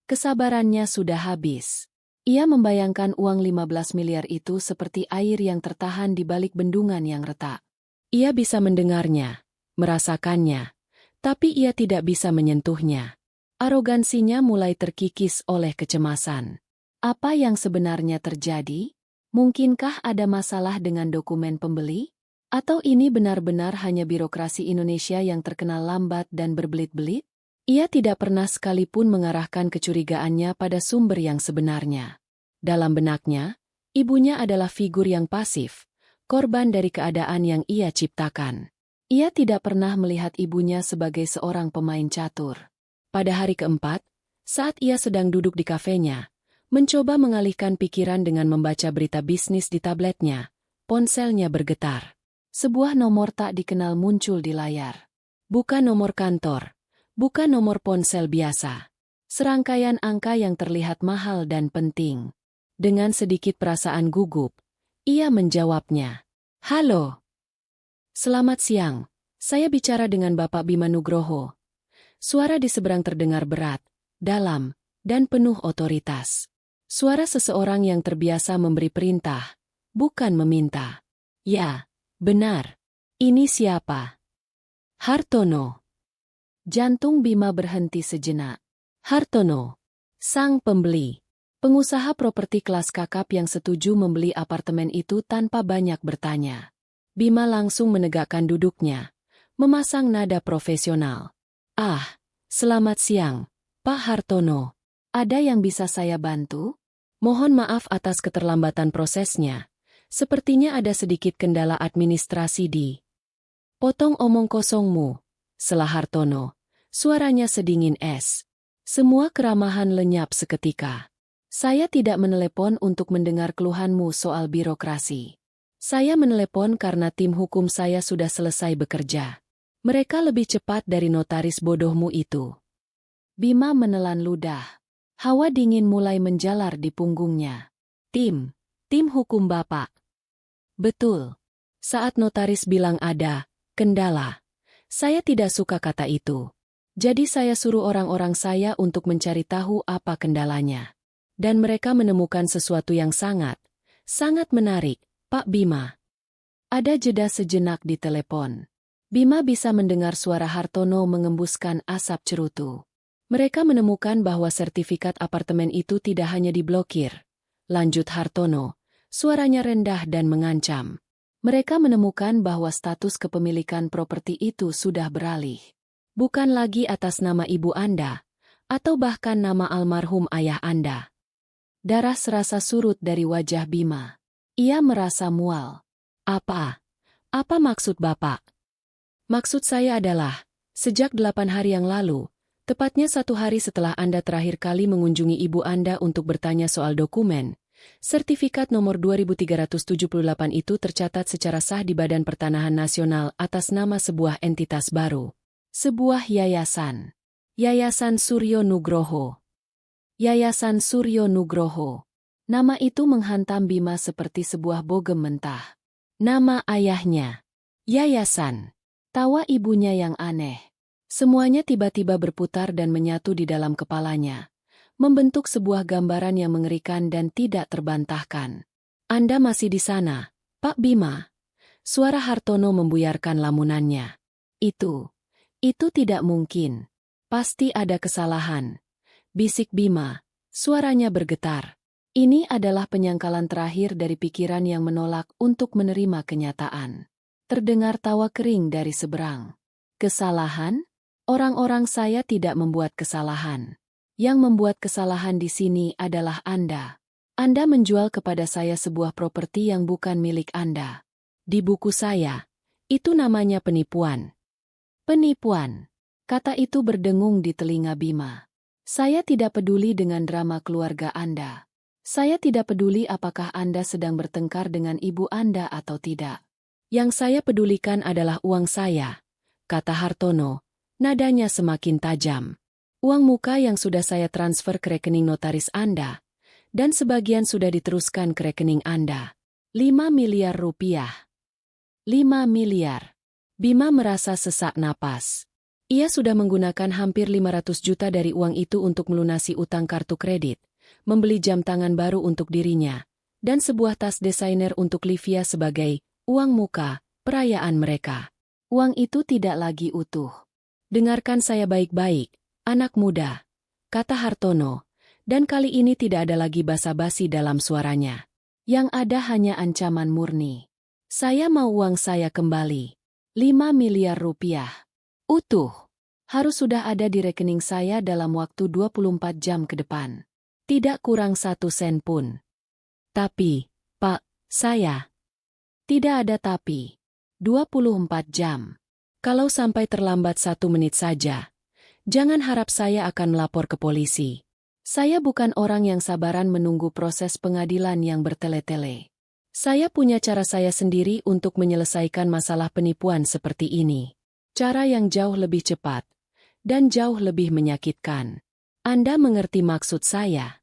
Kesabarannya sudah habis. Ia membayangkan uang 15 miliar itu seperti air yang tertahan di balik bendungan yang retak. Ia bisa mendengarnya, merasakannya, tapi ia tidak bisa menyentuhnya. Arogansinya mulai terkikis oleh kecemasan. Apa yang sebenarnya terjadi? Mungkinkah ada masalah dengan dokumen pembeli? Atau ini benar-benar hanya birokrasi Indonesia yang terkenal lambat dan berbelit-belit? Ia tidak pernah sekalipun mengarahkan kecurigaannya pada sumber yang sebenarnya. Dalam benaknya, ibunya adalah figur yang pasif, korban dari keadaan yang ia ciptakan. Ia tidak pernah melihat ibunya sebagai seorang pemain catur. Pada hari keempat, saat ia sedang duduk di kafenya, mencoba mengalihkan pikiran dengan membaca berita bisnis di tabletnya, ponselnya bergetar. Sebuah nomor tak dikenal muncul di layar. Bukan nomor kantor. Bukan nomor ponsel biasa. Serangkaian angka yang terlihat mahal dan penting. Dengan sedikit perasaan gugup, ia menjawabnya. Halo. Selamat siang. Saya bicara dengan Bapak Bima Nugroho. Suara di seberang terdengar berat, dalam, dan penuh otoritas. Suara seseorang yang terbiasa memberi perintah, bukan meminta. Ya, benar. Ini siapa? Hartono. Jantung Bima berhenti sejenak. Hartono, sang pembeli, pengusaha properti kelas kakap yang setuju membeli apartemen itu tanpa banyak bertanya. Bima langsung menegakkan duduknya, memasang nada profesional. Ah, selamat siang, Pak Hartono. Ada yang bisa saya bantu? Mohon maaf atas keterlambatan prosesnya. Sepertinya ada sedikit kendala administrasi di. Potong omong kosongmu, sela Hartono. Suaranya sedingin es. Semua keramahan lenyap seketika. Saya tidak menelepon untuk mendengar keluhanmu soal birokrasi. Saya menelepon karena tim hukum saya sudah selesai bekerja. Mereka lebih cepat dari notaris bodohmu itu. Bima menelan ludah. Hawa dingin mulai menjalar di punggungnya. Tim hukum Bapak. Betul. Saat notaris bilang ada kendala, saya tidak suka kata itu. Jadi saya suruh orang-orang saya untuk mencari tahu apa kendalanya. Dan mereka menemukan sesuatu yang sangat menarik, Pak Bima. Ada jeda sejenak di telepon. Bima bisa mendengar suara Hartono mengembuskan asap cerutu. Mereka menemukan bahwa sertifikat apartemen itu tidak hanya diblokir. Lanjut Hartono, suaranya rendah dan mengancam. Mereka menemukan bahwa status kepemilikan properti itu sudah beralih. Bukan lagi atas nama ibu Anda, atau bahkan nama almarhum ayah Anda. Darah serasa surut dari wajah Bima. Ia merasa mual. Apa maksud Bapak? Maksud saya adalah, sejak 8 hari yang lalu, tepatnya 1 hari setelah Anda terakhir kali mengunjungi ibu Anda untuk bertanya soal dokumen, sertifikat nomor 2378 itu tercatat secara sah di Badan Pertanahan Nasional atas nama sebuah entitas baru. Sebuah yayasan. Yayasan Suryo Nugroho. Yayasan Suryo Nugroho. Nama itu menghantam Bima seperti sebuah bogem mentah. Nama ayahnya. Yayasan. Tawa ibunya yang aneh. Semuanya tiba-tiba berputar dan menyatu di dalam kepalanya. Membentuk sebuah gambaran yang mengerikan dan tidak terbantahkan. Anda masih di sana, Pak Bima? Suara Hartono membuyarkan lamunannya. Itu tidak mungkin. Pasti ada kesalahan. Bisik Bima, suaranya bergetar. Ini adalah penyangkalan terakhir dari pikiran yang menolak untuk menerima kenyataan. Terdengar tawa kering dari seberang. Kesalahan? Orang-orang saya tidak membuat kesalahan. Yang membuat kesalahan di sini adalah Anda. Anda menjual kepada saya sebuah properti yang bukan milik Anda. Di buku saya, itu namanya penipuan. Penipuan. Kata itu berdengung di telinga Bima. Saya tidak peduli dengan drama keluarga Anda. Saya tidak peduli apakah Anda sedang bertengkar dengan ibu Anda atau tidak. Yang saya pedulikan adalah uang saya, kata Hartono, nadanya semakin tajam. Uang muka yang sudah saya transfer ke rekening notaris Anda, dan sebagian sudah diteruskan ke rekening Anda. 5 miliar rupiah. 5 miliar. Bima merasa sesak napas. Ia sudah menggunakan hampir 500 juta dari uang itu untuk melunasi utang kartu kredit, membeli jam tangan baru untuk dirinya, dan sebuah tas desainer untuk Livia sebagai uang muka perayaan mereka. Uang itu tidak lagi utuh. Dengarkan saya baik-baik, anak muda, kata Hartono, dan kali ini tidak ada lagi basa-basi dalam suaranya. Yang ada hanya ancaman murni. Saya mau uang saya kembali. 5 miliar rupiah. Utuh. Harus sudah ada di rekening saya dalam waktu 24 jam ke depan. Tidak kurang 1 sen pun. Tapi, Pak, saya. Tidak ada tapi. 24 jam. Kalau sampai terlambat 1 menit saja, jangan harap saya akan melapor ke polisi. Saya bukan orang yang sabaran menunggu proses pengadilan yang bertele-tele. Saya punya cara saya sendiri untuk menyelesaikan masalah penipuan seperti ini. Cara yang jauh lebih cepat dan jauh lebih menyakitkan. Anda mengerti maksud saya?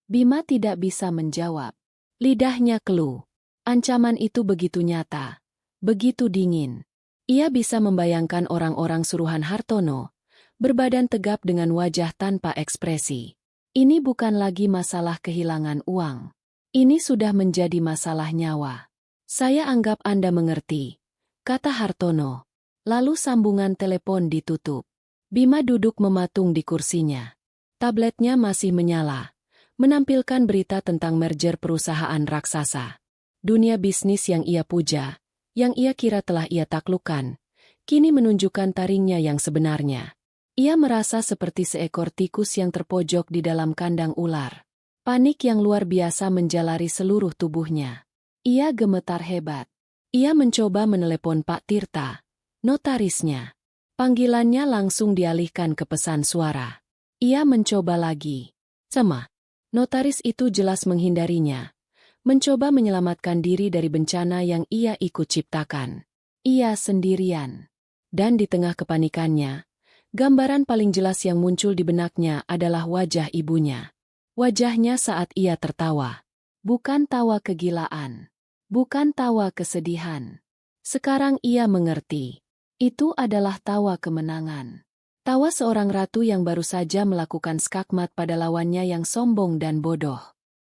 Bima tidak bisa menjawab. Lidahnya keluh. Ancaman itu begitu nyata, begitu dingin. Ia bisa membayangkan orang-orang suruhan Hartono, berbadan tegap dengan wajah tanpa ekspresi. Ini bukan lagi masalah kehilangan uang. Ini sudah menjadi masalah nyawa. Saya anggap Anda mengerti, kata Hartono. Lalu sambungan telepon ditutup. Bima duduk mematung di kursinya. Tabletnya masih menyala, menampilkan berita tentang merger perusahaan raksasa. Dunia bisnis yang ia puja, yang ia kira telah ia taklukkan, kini menunjukkan taringnya yang sebenarnya. Ia merasa seperti seekor tikus yang terpojok di dalam kandang ular. Panik yang luar biasa menjalari seluruh tubuhnya. Ia gemetar hebat. Ia mencoba menelepon Pak Tirta, notarisnya. Panggilannya langsung dialihkan ke pesan suara. Ia mencoba lagi. Cema. Notaris itu jelas menghindarinya, mencoba menyelamatkan diri dari bencana yang ia ikut ciptakan. Ia sendirian. Dan di tengah kepanikannya, gambaran paling jelas yang muncul di benaknya adalah wajah ibunya. Wajahnya saat ia tertawa. Bukan tawa kegilaan. Bukan tawa kesedihan. Sekarang ia mengerti. Itu adalah tawa kemenangan. Tawa seorang ratu yang baru saja melakukan skakmat pada lawannya yang sombong dan bodoh.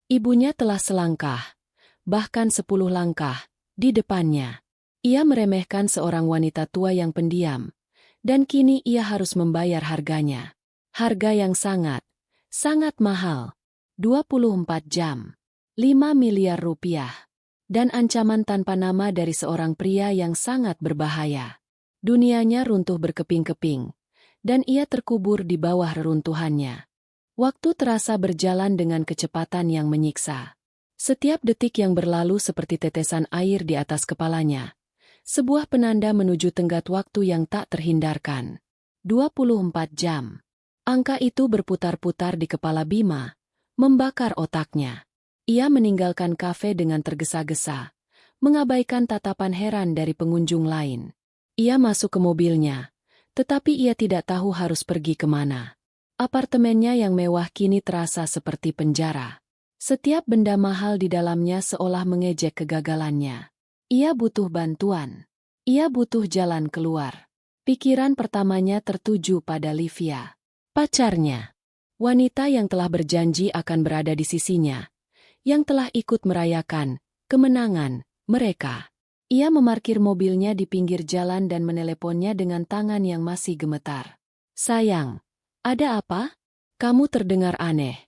Ibunya telah selangkah, bahkan 10 langkah, di depannya. Ia meremehkan seorang wanita tua yang pendiam, dan kini ia harus membayar harganya. Harga yang sangat mahal. 24 jam. 5 miliar rupiah. Dan ancaman tanpa nama dari seorang pria yang sangat berbahaya. Dunianya runtuh berkeping-keping, dan ia terkubur di bawah reruntuhannya. Waktu terasa berjalan dengan kecepatan yang menyiksa. Setiap detik yang berlalu seperti tetesan air di atas kepalanya. Sebuah penanda menuju tenggat waktu yang tak terhindarkan. 24 jam. Angka itu berputar-putar di kepala Bima, membakar otaknya. Ia meninggalkan kafe dengan tergesa-gesa, mengabaikan tatapan heran dari pengunjung lain. Ia masuk ke mobilnya, tetapi ia tidak tahu harus pergi kemana. Apartemennya yang mewah kini terasa seperti penjara. Setiap benda mahal di dalamnya seolah mengejek kegagalannya. Ia butuh bantuan. Ia butuh jalan keluar. Pikiran pertamanya tertuju pada Livia, pacarnya. Wanita yang telah berjanji akan berada di sisinya, yang telah ikut merayakan kemenangan mereka. Ia memarkir mobilnya di pinggir jalan dan meneleponnya dengan tangan yang masih gemetar. "Sayang, ada apa?" "Kamu terdengar aneh."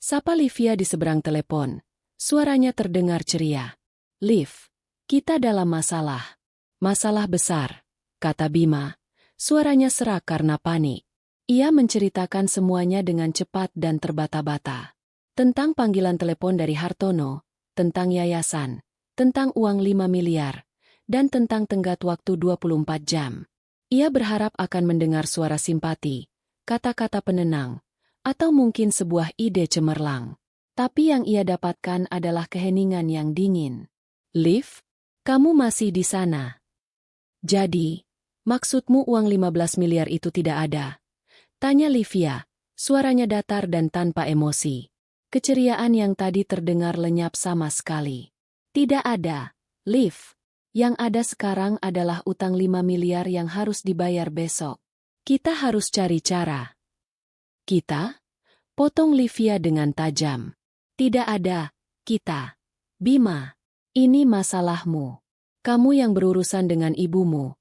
Sapa Livia di seberang telepon. Suaranya terdengar ceria. "Liv, kita dalam masalah." "Masalah besar," kata Bima. Suaranya serak karena panik. Ia menceritakan semuanya dengan cepat dan terbata-bata. Tentang panggilan telepon dari Hartono, tentang yayasan, tentang uang 5 miliar, dan tentang tenggat waktu 24 jam. Ia berharap akan mendengar suara simpati, kata-kata penenang, atau mungkin sebuah ide cemerlang. Tapi yang ia dapatkan adalah keheningan yang dingin. "Liv, kamu masih di sana. Jadi, maksudmu uang 15 miliar itu tidak ada?" Tanya Livia, suaranya datar dan tanpa emosi. Keceriaan yang tadi terdengar lenyap sama sekali. "Tidak ada, Liv. Yang ada sekarang adalah utang 5 miliar yang harus dibayar besok. Kita harus cari cara." "Kita?" potong Livia dengan tajam. "Tidak ada kita. Bima, ini masalahmu. Kamu yang berurusan dengan ibumu.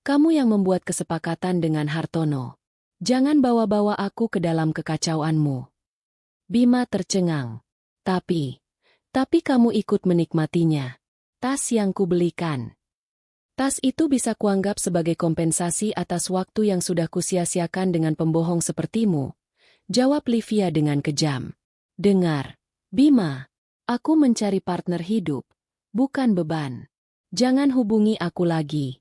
Kamu yang membuat kesepakatan dengan Hartono. Jangan bawa-bawa aku ke dalam kekacauanmu." Bima tercengang. Tapi kamu ikut menikmatinya. Tas yang kubelikan. Tas itu bisa kuanggap sebagai kompensasi atas waktu yang sudah kusia-siakan dengan pembohong sepertimu, jawab Livia dengan kejam. "Dengar, Bima, aku mencari partner hidup, bukan beban. Jangan hubungi aku lagi."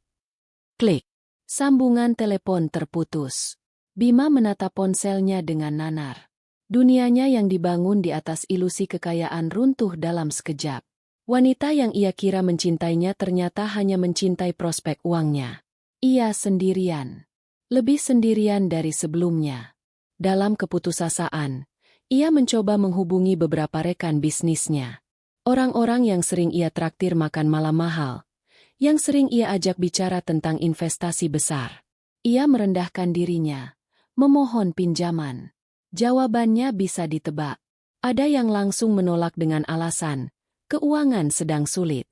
Klik. Sambungan telepon terputus. Bima menatap ponselnya dengan nanar. Dunianya yang dibangun di atas ilusi kekayaan runtuh dalam sekejap. Wanita yang ia kira mencintainya ternyata hanya mencintai prospek uangnya. Ia sendirian. Lebih sendirian dari sebelumnya. Dalam keputusasaan, ia mencoba menghubungi beberapa rekan bisnisnya. Orang-orang yang sering ia traktir makan malam mahal. Yang sering ia ajak bicara tentang investasi besar. Ia merendahkan dirinya. Memohon pinjaman. Jawabannya bisa ditebak. Ada yang langsung menolak dengan alasan, keuangan sedang sulit.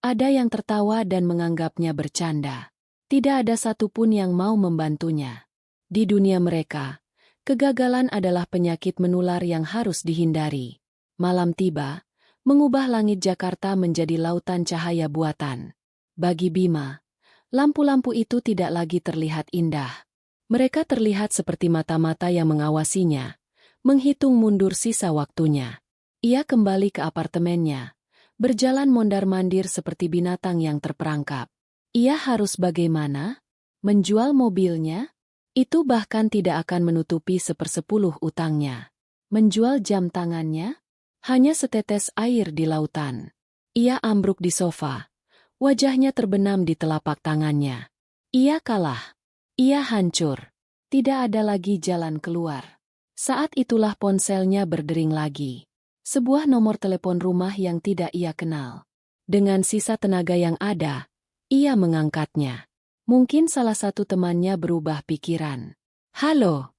Ada yang tertawa dan menganggapnya bercanda. Tidak ada satupun yang mau membantunya. Di dunia mereka, kegagalan adalah penyakit menular yang harus dihindari. Malam tiba, mengubah langit Jakarta menjadi lautan cahaya buatan. Bagi Bima, lampu-lampu itu tidak lagi terlihat indah. Mereka terlihat seperti mata-mata yang mengawasinya, menghitung mundur sisa waktunya. Ia kembali ke apartemennya, berjalan mondar-mandir seperti binatang yang terperangkap. Ia harus bagaimana? Menjual mobilnya? Itu bahkan tidak akan menutupi 1/10 utangnya. Menjual jam tangannya? Hanya setetes air di lautan. Ia ambruk di sofa. Wajahnya terbenam di telapak tangannya. Ia kalah. Ia hancur. Tidak ada lagi jalan keluar. Saat itulah ponselnya berdering lagi. Sebuah nomor telepon rumah yang tidak ia kenal. Dengan sisa tenaga yang ada, ia mengangkatnya. Mungkin salah satu temannya berubah pikiran. Halo.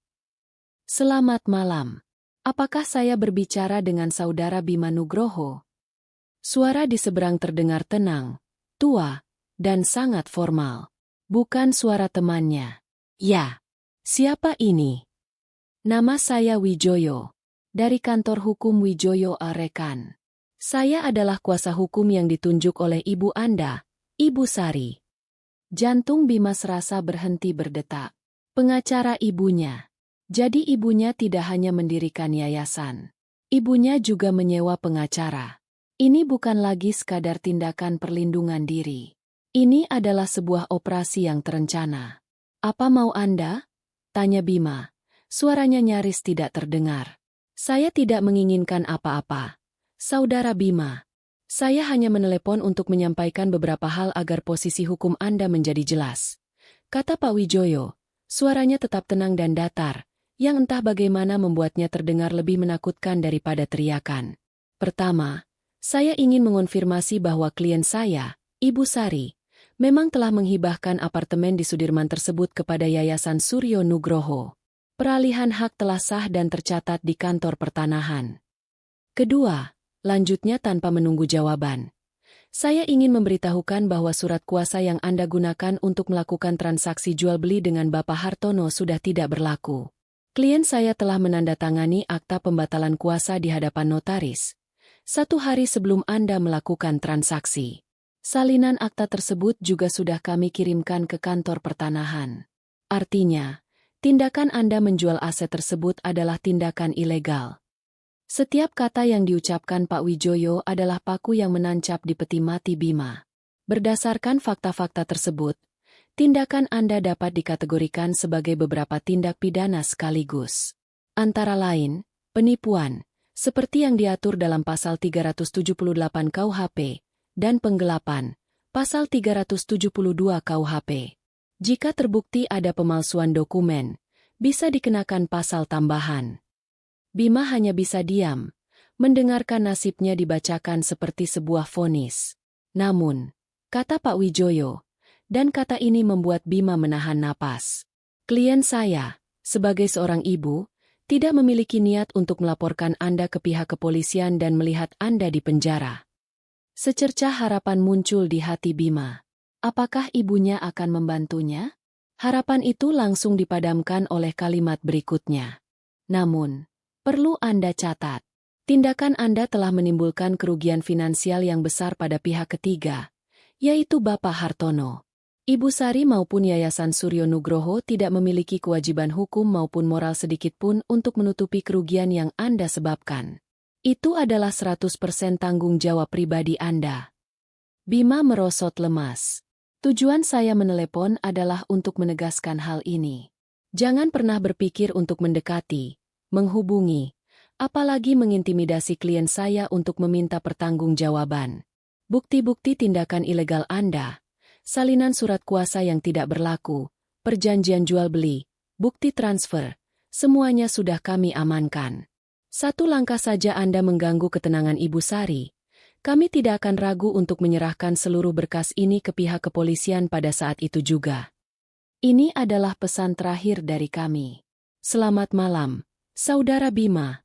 Selamat malam. Apakah saya berbicara dengan saudara Bima Nugroho? Suara di seberang terdengar tenang, tua, dan sangat formal. Bukan suara temannya. Ya. Siapa ini? Nama saya Wijoyo. Dari kantor hukum Wijoyo Arekan. Saya adalah kuasa hukum yang ditunjuk oleh ibu Anda, Ibu Sari. Jantung Bima serasa berhenti berdetak. Pengacara ibunya. Jadi ibunya tidak hanya mendirikan yayasan. Ibunya juga menyewa pengacara. Ini bukan lagi sekadar tindakan perlindungan diri. Ini adalah sebuah operasi yang terencana. Apa mau Anda? Tanya Bima. Suaranya nyaris tidak terdengar. Saya tidak menginginkan apa-apa. Saudara Bima, saya hanya menelepon untuk menyampaikan beberapa hal agar posisi hukum Anda menjadi jelas. Kata Pak Wijoyo, suaranya tetap tenang dan datar, yang entah bagaimana membuatnya terdengar lebih menakutkan daripada teriakan. Pertama, saya ingin mengonfirmasi bahwa klien saya, Ibu Sari, memang telah menghibahkan apartemen di Sudirman tersebut kepada Yayasan Suryo Nugroho. Peralihan hak telah sah dan tercatat di kantor pertanahan. Kedua, lanjutnya tanpa menunggu jawaban. Saya ingin memberitahukan bahwa surat kuasa yang Anda gunakan untuk melakukan transaksi jual-beli dengan Bapak Hartono sudah tidak berlaku. Klien saya telah menandatangani akta pembatalan kuasa di hadapan notaris 1 hari sebelum Anda melakukan transaksi. Salinan akta tersebut juga sudah kami kirimkan ke kantor pertanahan. Artinya, tindakan Anda menjual aset tersebut adalah tindakan ilegal. Setiap kata yang diucapkan Pak Wijoyo adalah paku yang menancap di peti mati Bima. Berdasarkan fakta-fakta tersebut, tindakan Anda dapat dikategorikan sebagai beberapa tindak pidana sekaligus. Antara lain, penipuan, seperti yang diatur dalam Pasal 378 KUHP, dan penggelapan, Pasal 372 KUHP. Jika terbukti ada pemalsuan dokumen, bisa dikenakan pasal tambahan. Bima hanya bisa diam, mendengarkan nasibnya dibacakan seperti sebuah vonis. Namun, kata Pak Wijoyo, dan kata ini membuat Bima menahan napas. Klien saya, sebagai seorang ibu, tidak memiliki niat untuk melaporkan Anda ke pihak kepolisian dan melihat Anda di penjara. Secercah harapan muncul di hati Bima. Apakah ibunya akan membantunya? Harapan itu langsung dipadamkan oleh kalimat berikutnya. Namun, perlu Anda catat, tindakan Anda telah menimbulkan kerugian finansial yang besar pada pihak ketiga, yaitu Bapak Hartono. Ibu Sari maupun Yayasan Suryo Nugroho tidak memiliki kewajiban hukum maupun moral sedikitpun untuk menutupi kerugian yang Anda sebabkan. Itu adalah 100% tanggung jawab pribadi Anda. Bima merosot lemas. Tujuan saya menelepon adalah untuk menegaskan hal ini. Jangan pernah berpikir untuk mendekati, menghubungi, apalagi mengintimidasi klien saya untuk meminta pertanggungjawaban. Bukti-bukti tindakan ilegal Anda, salinan surat kuasa yang tidak berlaku, perjanjian jual-beli, bukti transfer, semuanya sudah kami amankan. Satu langkah saja Anda mengganggu ketenangan Ibu Sari, kami tidak akan ragu untuk menyerahkan seluruh berkas ini ke pihak kepolisian pada saat itu juga. Ini adalah pesan terakhir dari kami. Selamat malam, Saudara Bima.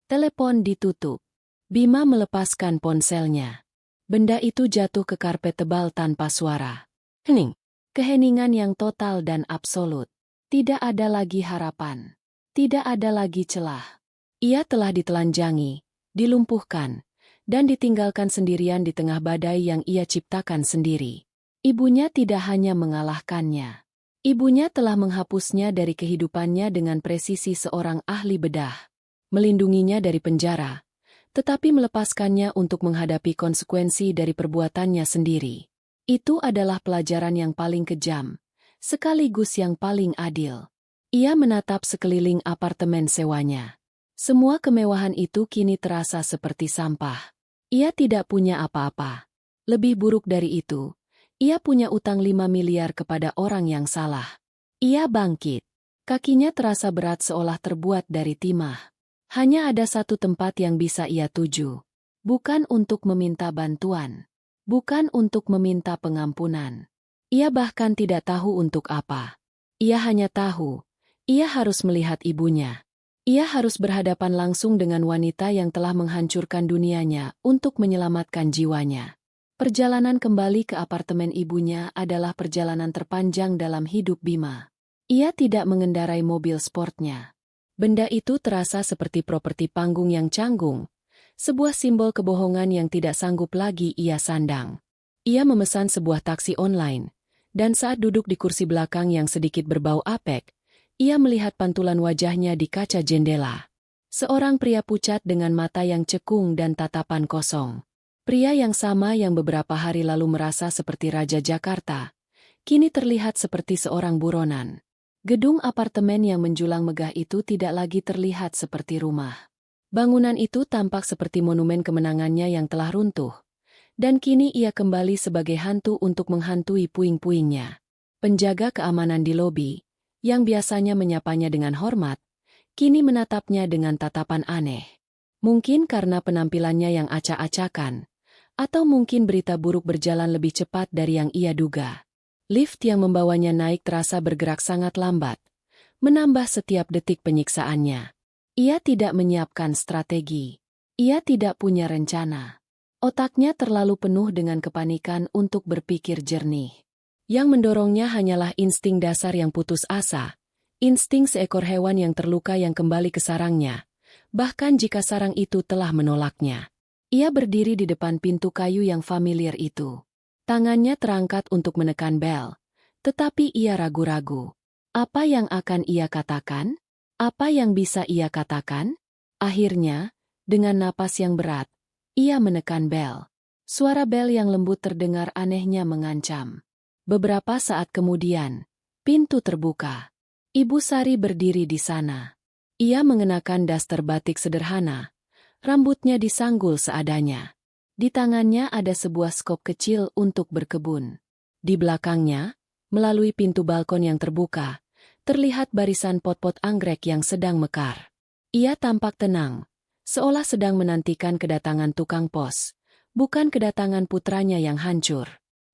Telepon ditutup. Bima melepaskan ponselnya. Benda itu jatuh ke karpet tebal tanpa suara. Hening. Keheningan yang total dan absolut. Tidak ada lagi harapan. Tidak ada lagi celah. Ia telah ditelanjangi, dilumpuhkan, dan ditinggalkan sendirian di tengah badai yang ia ciptakan sendiri. Ibunya tidak hanya mengalahkannya. Ibunya telah menghapusnya dari kehidupannya dengan presisi seorang ahli bedah. Melindunginya dari penjara, tetapi melepaskannya untuk menghadapi konsekuensi dari perbuatannya sendiri. Itu adalah pelajaran yang paling kejam, sekaligus yang paling adil. Ia menatap sekeliling apartemen sewanya. Semua kemewahan itu kini terasa seperti sampah. Ia tidak punya apa-apa. Lebih buruk dari itu, ia punya utang 5 miliar kepada orang yang salah. Ia bangkit. Kakinya terasa berat seolah terbuat dari timah. Hanya ada satu tempat yang bisa ia tuju. Bukan untuk meminta bantuan. Bukan untuk meminta pengampunan. Ia bahkan tidak tahu untuk apa. Ia hanya tahu, ia harus melihat ibunya. Ia harus berhadapan langsung dengan wanita yang telah menghancurkan dunianya untuk menyelamatkan jiwanya. Perjalanan kembali ke apartemen ibunya adalah perjalanan terpanjang dalam hidup Bima. Ia tidak mengendarai mobil sportnya. Benda itu terasa seperti properti panggung yang canggung, sebuah simbol kebohongan yang tidak sanggup lagi ia sandang. Ia memesan sebuah taksi online, dan saat duduk di kursi belakang yang sedikit berbau apek, ia melihat pantulan wajahnya di kaca jendela. Seorang pria pucat dengan mata yang cekung dan tatapan kosong. Pria yang sama yang beberapa hari lalu merasa seperti Raja Jakarta, kini terlihat seperti seorang buronan. Gedung apartemen yang menjulang megah itu tidak lagi terlihat seperti rumah. Bangunan itu tampak seperti monumen kemenangannya yang telah runtuh. Dan kini ia kembali sebagai hantu untuk menghantui puing-puingnya. Penjaga keamanan di lobi, yang biasanya menyapanya dengan hormat, kini menatapnya dengan tatapan aneh. Mungkin karena penampilannya yang acak-acakan, atau mungkin berita buruk berjalan lebih cepat dari yang ia duga. Lift yang membawanya naik terasa bergerak sangat lambat, menambah setiap detik penyiksaannya. Ia tidak menyiapkan strategi. Ia tidak punya rencana. Otaknya terlalu penuh dengan kepanikan untuk berpikir jernih. Yang mendorongnya hanyalah insting dasar yang putus asa, insting seekor hewan yang terluka yang kembali ke sarangnya, bahkan jika sarang itu telah menolaknya. Ia berdiri di depan pintu kayu yang familiar itu. Tangannya terangkat untuk menekan bel, tetapi ia ragu-ragu. Apa yang akan ia katakan? Apa yang bisa ia katakan? Akhirnya, dengan napas yang berat, ia menekan bel. Suara bel yang lembut terdengar anehnya mengancam. Beberapa saat kemudian, pintu terbuka. Ibu Sari berdiri di sana. Ia mengenakan daster batik sederhana. Rambutnya disanggul seadanya. Di tangannya ada sebuah skop kecil untuk berkebun. Di belakangnya, melalui pintu balkon yang terbuka, terlihat barisan pot-pot anggrek yang sedang mekar. Ia tampak tenang, seolah sedang menantikan kedatangan tukang pos, bukan kedatangan putranya yang hancur.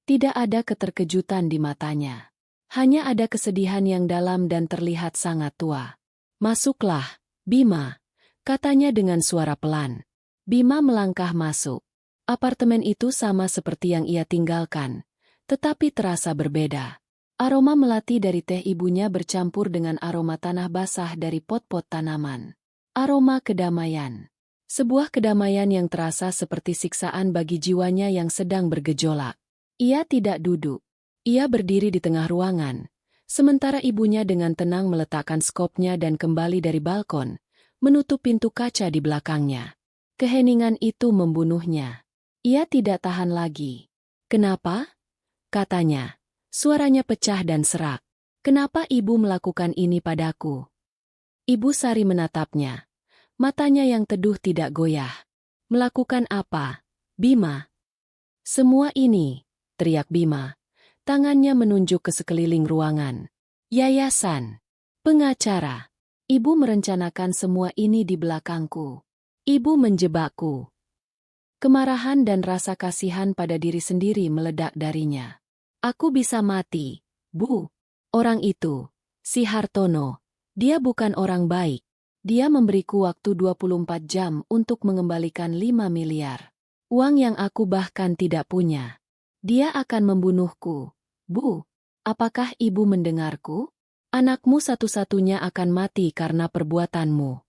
Tidak ada keterkejutan di matanya. Hanya ada kesedihan yang dalam dan terlihat sangat tua. "Masuklah, Bima," katanya dengan suara pelan. Bima melangkah masuk. Apartemen itu sama seperti yang ia tinggalkan, tetapi terasa berbeda. Aroma melati dari teh ibunya bercampur dengan aroma tanah basah dari pot-pot tanaman. Aroma kedamaian. Sebuah kedamaian yang terasa seperti siksaan bagi jiwanya yang sedang bergejolak. Ia tidak duduk. Ia berdiri di tengah ruangan, sementara ibunya dengan tenang meletakkan skopnya dan kembali dari balkon, menutup pintu kaca di belakangnya. Keheningan itu membunuhnya. Ia tidak tahan lagi. "Kenapa?" katanya. Suaranya pecah dan serak. "Kenapa ibu melakukan ini padaku?" Ibu Sari menatapnya. Matanya yang teduh tidak goyah. "Melakukan apa, Bima?" "Semua ini," teriak Bima. Tangannya menunjuk ke sekeliling ruangan. "Yayasan. Pengacara. Ibu merencanakan semua ini di belakangku. Ibu menjebakku." Kemarahan dan rasa kasihan pada diri sendiri meledak darinya. "Aku bisa mati, Bu. Orang itu, si Hartono, dia bukan orang baik. Dia memberiku waktu 24 jam untuk mengembalikan 5 miliar. Uang yang aku bahkan tidak punya. Dia akan membunuhku. Bu, apakah ibu mendengarku? Anakmu satu-satunya akan mati karena perbuatanmu."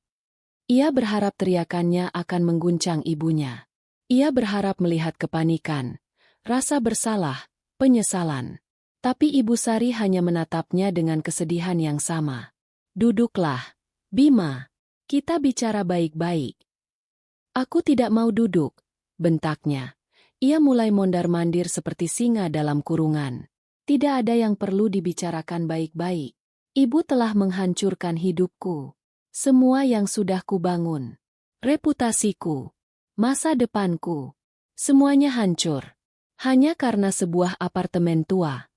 Ia berharap teriakannya akan mengguncang ibunya. Ia berharap melihat kepanikan, rasa bersalah, penyesalan. Tapi Ibu Sari hanya menatapnya dengan kesedihan yang sama. "Duduklah, Bima. Kita bicara baik-baik." "Aku tidak mau duduk," bentaknya. Ia mulai mondar-mandir seperti singa dalam kurungan. "Tidak ada yang perlu dibicarakan baik-baik. Ibu telah menghancurkan hidupku. Semua yang sudah kubangun. Reputasiku. Masa depanku. Semuanya hancur. Hanya karena sebuah apartemen tua.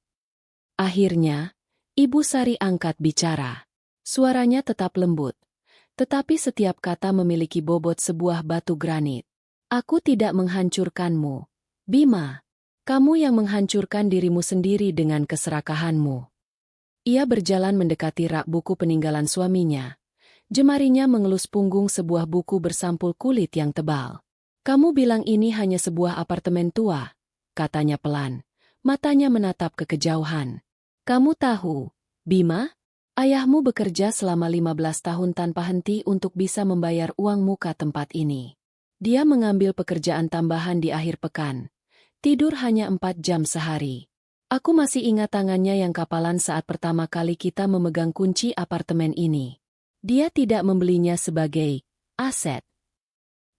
Akhirnya, Ibu Sari angkat bicara. Suaranya tetap lembut. Tetapi setiap kata memiliki bobot sebuah batu granit. Aku tidak menghancurkanmu, Bima. Kamu yang menghancurkan dirimu sendiri dengan keserakahanmu. Ia berjalan mendekati rak buku peninggalan suaminya. Jemarinya mengelus punggung sebuah buku bersampul kulit yang tebal. Kamu bilang ini hanya sebuah apartemen tua, katanya pelan. Matanya menatap ke kejauhan. Kamu tahu, Bima? Ayahmu bekerja selama 15 tahun tanpa henti untuk bisa membayar uang muka tempat ini. Dia mengambil pekerjaan tambahan di akhir pekan. Tidur hanya 4 jam sehari. Aku masih ingat tangannya yang kapalan saat pertama kali kita memegang kunci apartemen ini. Dia tidak membelinya sebagai aset.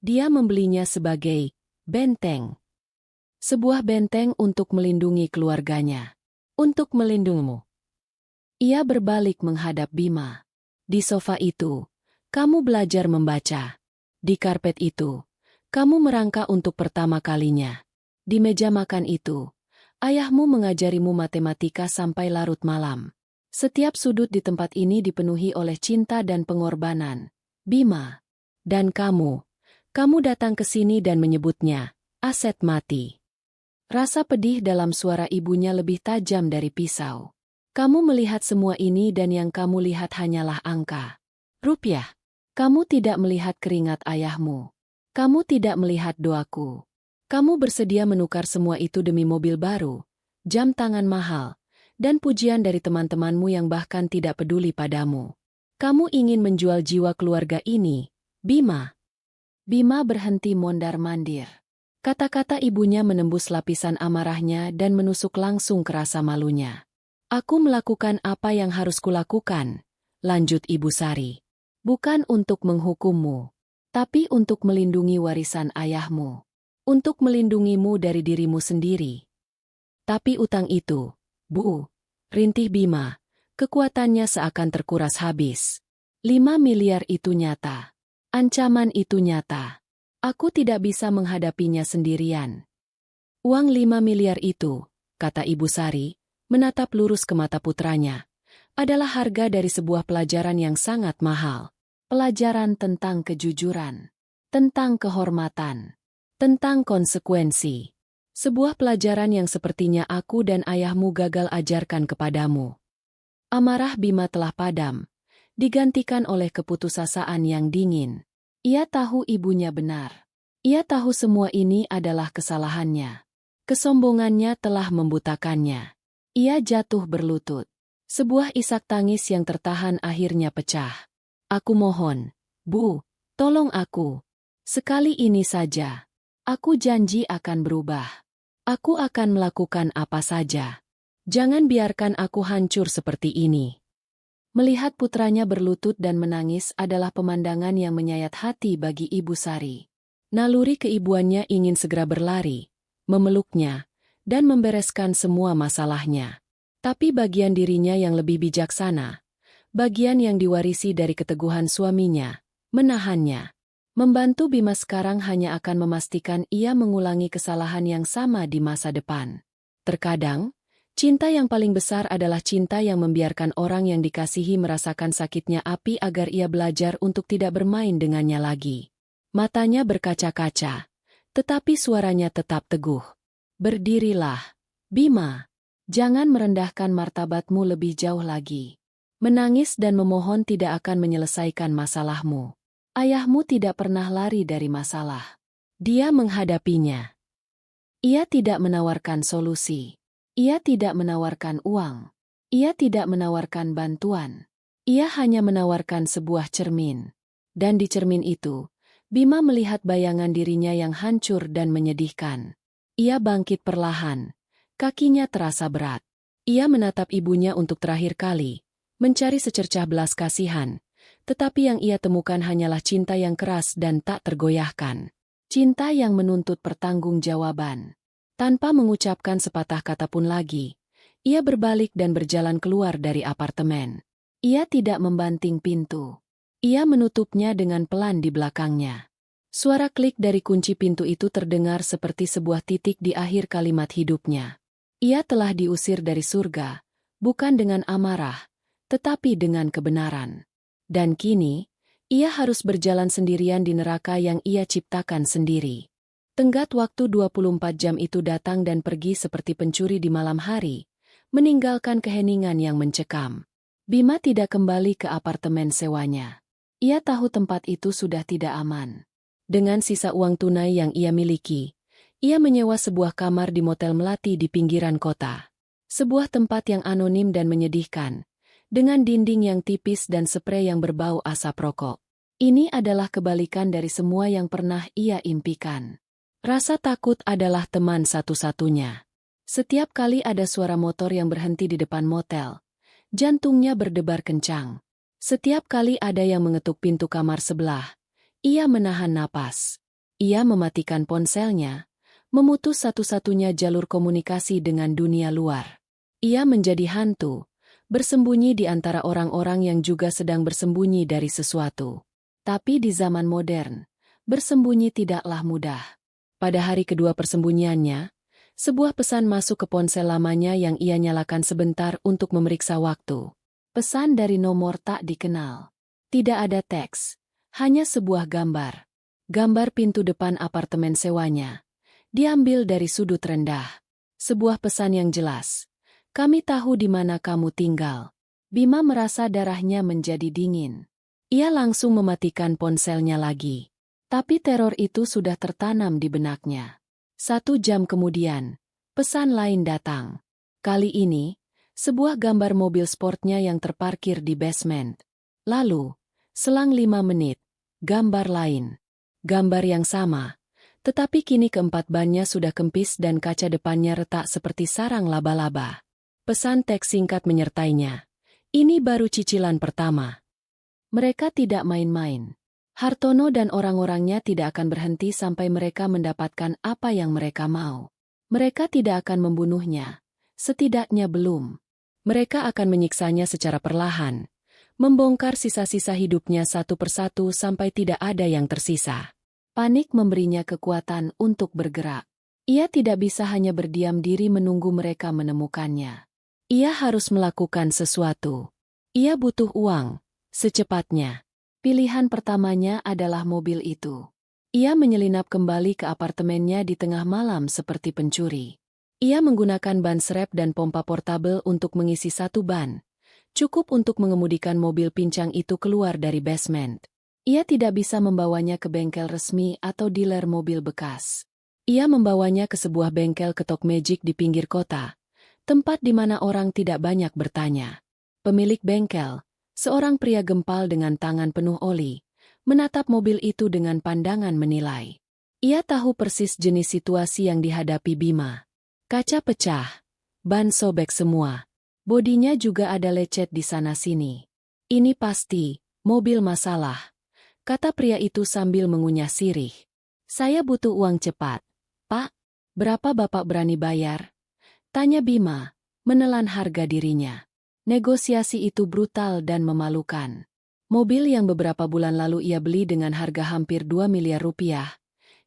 Dia membelinya sebagai benteng. Sebuah benteng untuk melindungi keluarganya. Untuk melindungimu. Ia berbalik menghadap Bima. Di sofa itu, kamu belajar membaca. Di karpet itu, kamu merangkak untuk pertama kalinya. Di meja makan itu, ayahmu mengajarimu matematika sampai larut malam. Setiap sudut di tempat ini dipenuhi oleh cinta dan pengorbanan. Bima. Dan kamu datang ke sini dan menyebutnya aset mati. Rasa pedih dalam suara ibunya lebih tajam dari pisau. Kamu melihat semua ini dan yang kamu lihat hanyalah angka. Rupiah. Kamu tidak melihat keringat ayahmu. Kamu tidak melihat doaku. Kamu bersedia menukar semua itu demi mobil baru, jam tangan mahal, dan pujian dari teman-temanmu yang bahkan tidak peduli padamu. Kamu ingin menjual jiwa keluarga ini, Bima. Bima berhenti mondar-mandir. Kata-kata ibunya menembus lapisan amarahnya dan menusuk langsung ke rasa malunya. Aku melakukan apa yang harus kulakukan, lanjut Ibu Sari. Bukan untuk menghukummu, tapi untuk melindungi warisan ayahmu. Untuk melindungimu dari dirimu sendiri. Tapi utang itu, Bu, rintih Bima, kekuatannya seakan terkuras habis. 5 miliar itu nyata. Ancaman itu nyata. Aku tidak bisa menghadapinya sendirian. Uang 5 miliar itu, kata Ibu Sari, menatap lurus ke mata putranya, adalah harga dari sebuah pelajaran yang sangat mahal. Pelajaran tentang kejujuran, tentang kehormatan, tentang konsekuensi. Sebuah pelajaran yang sepertinya aku dan ayahmu gagal ajarkan kepadamu. Amarah Bima telah padam, digantikan oleh keputusasaan yang dingin. Ia tahu ibunya benar. Ia tahu semua ini adalah kesalahannya. Kesombongannya telah membutakannya. Ia jatuh berlutut. Sebuah isak tangis yang tertahan akhirnya pecah. Aku mohon, Bu, tolong aku. Sekali ini saja. Aku janji akan berubah. Aku akan melakukan apa saja. Jangan biarkan aku hancur seperti ini. Melihat putranya berlutut dan menangis adalah pemandangan yang menyayat hati bagi Ibu Sari. Naluri keibuannya ingin segera berlari, memeluknya, dan membereskan semua masalahnya. Tapi bagian dirinya yang lebih bijaksana, bagian yang diwarisi dari keteguhan suaminya, menahannya. Membantu Bima sekarang hanya akan memastikan ia mengulangi kesalahan yang sama di masa depan. Terkadang, cinta yang paling besar adalah cinta yang membiarkan orang yang dikasihi merasakan sakitnya api agar ia belajar untuk tidak bermain dengannya lagi. Matanya berkaca-kaca, tetapi suaranya tetap teguh. Berdirilah, Bima. Jangan merendahkan martabatmu lebih jauh lagi. Menangis dan memohon tidak akan menyelesaikan masalahmu. Ayahmu tidak pernah lari dari masalah. Dia menghadapinya. Ia tidak menawarkan solusi. Ia tidak menawarkan uang. Ia tidak menawarkan bantuan. Ia hanya menawarkan sebuah cermin. Dan di cermin itu, Bima melihat bayangan dirinya yang hancur dan menyedihkan. Ia bangkit perlahan. Kakinya terasa berat. Ia menatap ibunya untuk terakhir kali, mencari secercah belas kasihan. Tetapi yang ia temukan hanyalah cinta yang keras dan tak tergoyahkan. Cinta yang menuntut pertanggungjawaban. Tanpa mengucapkan sepatah kata pun lagi, ia berbalik dan berjalan keluar dari apartemen. Ia tidak membanting pintu. Ia menutupnya dengan pelan di belakangnya. Suara klik dari kunci pintu itu terdengar seperti sebuah titik di akhir kalimat hidupnya. Ia telah diusir dari surga, bukan dengan amarah, tetapi dengan kebenaran. Dan kini, ia harus berjalan sendirian di neraka yang ia ciptakan sendiri. Tenggat waktu 24 jam itu datang dan pergi seperti pencuri di malam hari, meninggalkan keheningan yang mencekam. Bima tidak kembali ke apartemen sewanya. Ia tahu tempat itu sudah tidak aman. Dengan sisa uang tunai yang ia miliki, ia menyewa sebuah kamar di motel melati di pinggiran kota. Sebuah tempat yang anonim dan menyedihkan, dengan dinding yang tipis dan sprei yang berbau asap rokok. Ini adalah kebalikan dari semua yang pernah ia impikan. Rasa takut adalah teman satu-satunya. Setiap kali ada suara motor yang berhenti di depan motel, jantungnya berdebar kencang. Setiap kali ada yang mengetuk pintu kamar sebelah, ia menahan napas. Ia mematikan ponselnya, memutus satu-satunya jalur komunikasi dengan dunia luar. Ia menjadi hantu, bersembunyi di antara orang-orang yang juga sedang bersembunyi dari sesuatu. Tapi di zaman modern, bersembunyi tidaklah mudah. Pada hari kedua persembunyiannya, sebuah pesan masuk ke ponsel lamanya yang ia nyalakan sebentar untuk memeriksa waktu. Pesan dari nomor tak dikenal. Tidak ada teks, hanya sebuah gambar. Gambar pintu depan apartemen sewanya. Diambil dari sudut rendah. Sebuah pesan yang jelas. Kami tahu di mana kamu tinggal. Bima merasa darahnya menjadi dingin. Ia langsung mematikan ponselnya lagi. Tapi teror itu sudah tertanam di benaknya. 1 jam kemudian, pesan lain datang. Kali ini, sebuah gambar mobil sportnya yang terparkir di basement. Lalu, selang 5 menit, gambar lain. Gambar yang sama, tetapi kini keempat bannya sudah kempis dan kaca depannya retak seperti sarang laba-laba. Pesan teks singkat menyertainya. Ini baru cicilan pertama. Mereka tidak main-main. Hartono dan orang-orangnya tidak akan berhenti sampai mereka mendapatkan apa yang mereka mau. Mereka tidak akan membunuhnya. Setidaknya belum. Mereka akan menyiksanya secara perlahan, membongkar sisa-sisa hidupnya satu persatu sampai tidak ada yang tersisa. Panik memberinya kekuatan untuk bergerak. Ia tidak bisa hanya berdiam diri menunggu mereka menemukannya. Ia harus melakukan sesuatu. Ia butuh uang, secepatnya. Pilihan pertamanya adalah mobil itu. Ia menyelinap kembali ke apartemennya di tengah malam seperti pencuri. Ia menggunakan ban serep dan pompa portabel untuk mengisi 1 ban. Cukup untuk mengemudikan mobil pincang itu keluar dari basement. Ia tidak bisa membawanya ke bengkel resmi atau dealer mobil bekas. Ia membawanya ke sebuah bengkel ketok magic di pinggir kota, tempat di mana orang tidak banyak bertanya. Pemilik bengkel, seorang pria gempal dengan tangan penuh oli, menatap mobil itu dengan pandangan menilai. Ia tahu persis jenis situasi yang dihadapi Bima. Kaca pecah, ban sobek semua. Bodinya juga ada lecet di sana-sini. Ini pasti, mobil masalah, kata pria itu sambil mengunyah sirih. Saya butuh uang cepat. Pak, berapa Bapak berani bayar? Tanya Bima, menelan harga dirinya. Negosiasi itu brutal dan memalukan. Mobil yang beberapa bulan lalu ia beli dengan harga hampir 2 miliar rupiah,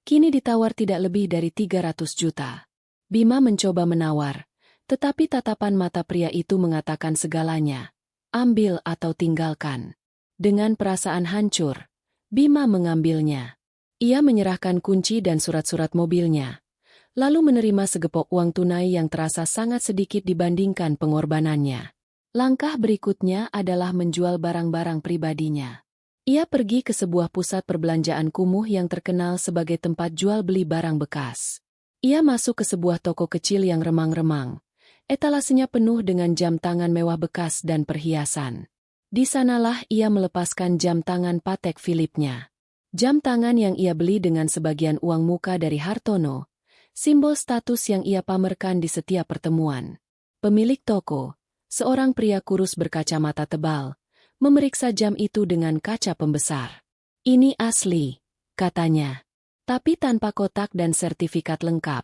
kini ditawar tidak lebih dari 300 juta. Bima mencoba menawar, tetapi tatapan mata pria itu mengatakan segalanya. Ambil atau tinggalkan. Dengan perasaan hancur, Bima mengambilnya. Ia menyerahkan kunci dan surat-surat mobilnya, lalu menerima segepok uang tunai yang terasa sangat sedikit dibandingkan pengorbanannya. Langkah berikutnya adalah menjual barang-barang pribadinya. Ia pergi ke sebuah pusat perbelanjaan kumuh yang terkenal sebagai tempat jual beli barang bekas. Ia masuk ke sebuah toko kecil yang remang-remang. Etalasenya penuh dengan jam tangan mewah bekas dan perhiasan. Di sanalah ia melepaskan jam tangan Patek Philippe-nya. Jam tangan yang ia beli dengan sebagian uang muka dari Hartono, simbol status yang ia pamerkan di setiap pertemuan. Pemilik toko, seorang pria kurus berkacamata tebal, memeriksa jam itu dengan kaca pembesar. Ini asli, katanya. Tapi tanpa kotak dan sertifikat lengkap.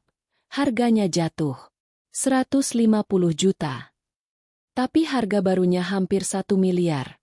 Harganya jatuh 150 juta. Tapi harga barunya hampir 1 miliar.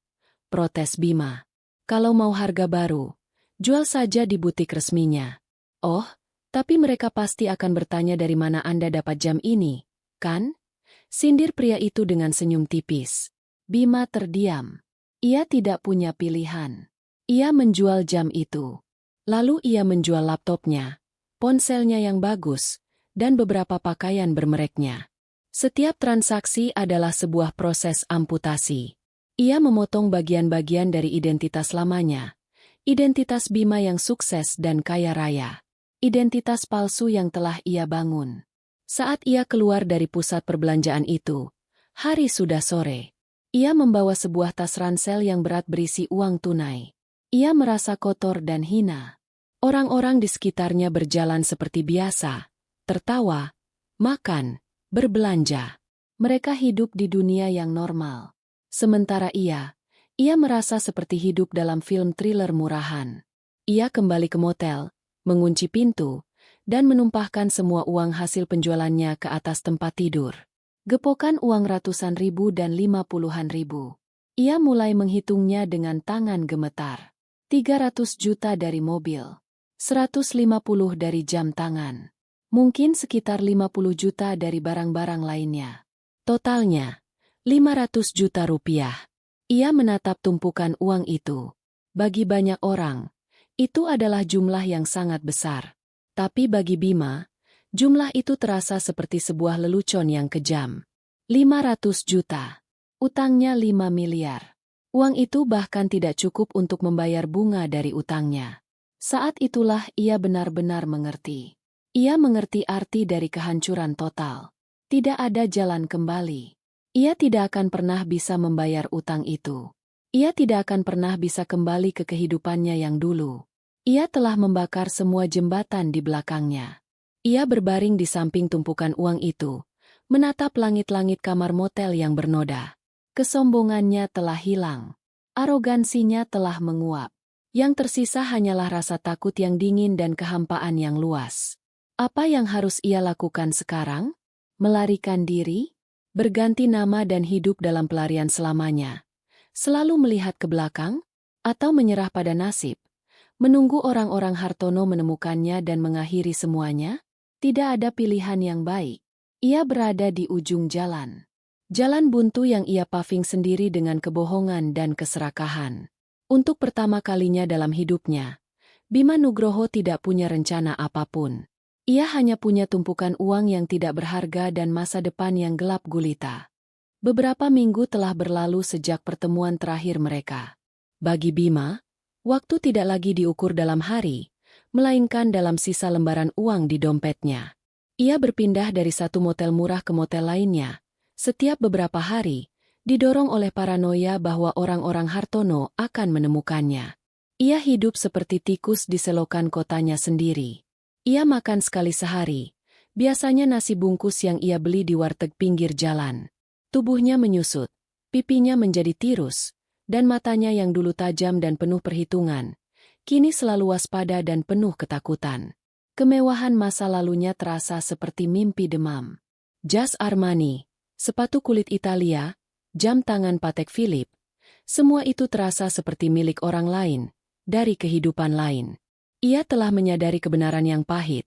Protes Bima. Kalau mau harga baru, jual saja di butik resminya. Oh, tapi mereka pasti akan bertanya dari mana Anda dapat jam ini, kan? Sindir pria itu dengan senyum tipis. Bima terdiam. Ia tidak punya pilihan. Ia menjual jam itu. Lalu ia menjual laptopnya, ponselnya yang bagus, dan beberapa pakaian bermereknya. Setiap transaksi adalah sebuah proses amputasi. Ia memotong bagian-bagian dari identitas lamanya. Identitas Bima yang sukses dan kaya raya. Identitas palsu yang telah ia bangun. Saat ia keluar dari pusat perbelanjaan itu, hari sudah sore. Ia membawa sebuah tas ransel yang berat berisi uang tunai. Ia merasa kotor dan hina. Orang-orang di sekitarnya berjalan seperti biasa, tertawa, makan, berbelanja. Mereka hidup di dunia yang normal. Sementara ia merasa seperti hidup dalam film thriller murahan. Ia kembali ke motel, mengunci pintu, dan menumpahkan semua uang hasil penjualannya ke atas tempat tidur. Gepokan uang ratusan ribu dan 50-an ribu. Ia mulai menghitungnya dengan tangan gemetar. 300 juta dari mobil. 150 dari jam tangan. Mungkin sekitar 50 juta dari barang-barang lainnya. Totalnya 500 juta rupiah. Ia menatap tumpukan uang itu. Bagi banyak orang, itu adalah jumlah yang sangat besar. Tapi bagi Bima, jumlah itu terasa seperti sebuah lelucon yang kejam. 500 juta. Utangnya 5 miliar. Uang itu bahkan tidak cukup untuk membayar bunga dari utangnya. Saat itulah ia benar-benar mengerti. Ia mengerti arti dari kehancuran total. Tidak ada jalan kembali. Ia tidak akan pernah bisa membayar utang itu. Ia tidak akan pernah bisa kembali ke kehidupannya yang dulu. Ia telah membakar semua jembatan di belakangnya. Ia berbaring di samping tumpukan uang itu, menatap langit-langit kamar motel yang bernoda. Kesombongannya telah hilang. Arogansinya telah menguap. Yang tersisa hanyalah rasa takut yang dingin dan kehampaan yang luas. Apa yang harus ia lakukan sekarang? Melarikan diri? Berganti nama dan hidup dalam pelarian selamanya. Selalu melihat ke belakang? Atau menyerah pada nasib? Menunggu orang-orang Hartono menemukannya dan mengakhiri semuanya? Tidak ada pilihan yang baik. Ia berada di ujung jalan. Jalan buntu yang ia paving sendiri dengan kebohongan dan keserakahan. Untuk pertama kalinya dalam hidupnya, Bima Nugroho tidak punya rencana apapun. Ia hanya punya tumpukan uang yang tidak berharga dan masa depan yang gelap gulita. Beberapa minggu telah berlalu sejak pertemuan terakhir mereka. Bagi Bima, waktu tidak lagi diukur dalam hari, melainkan dalam sisa lembaran uang di dompetnya. Ia berpindah dari satu motel murah ke motel lainnya. Setiap beberapa hari, didorong oleh paranoia bahwa orang-orang Hartono akan menemukannya. Ia hidup seperti tikus di selokan kotanya sendiri. Ia makan sekali sehari, biasanya nasi bungkus yang ia beli di warteg pinggir jalan. Tubuhnya menyusut, pipinya menjadi tirus, dan matanya yang dulu tajam dan penuh perhitungan, kini selalu waspada dan penuh ketakutan. Kemewahan masa lalunya terasa seperti mimpi demam. Jas Armani, sepatu kulit Italia, jam tangan Patek Philippe, semua itu terasa seperti milik orang lain, dari kehidupan lain. Ia telah menyadari kebenaran yang pahit.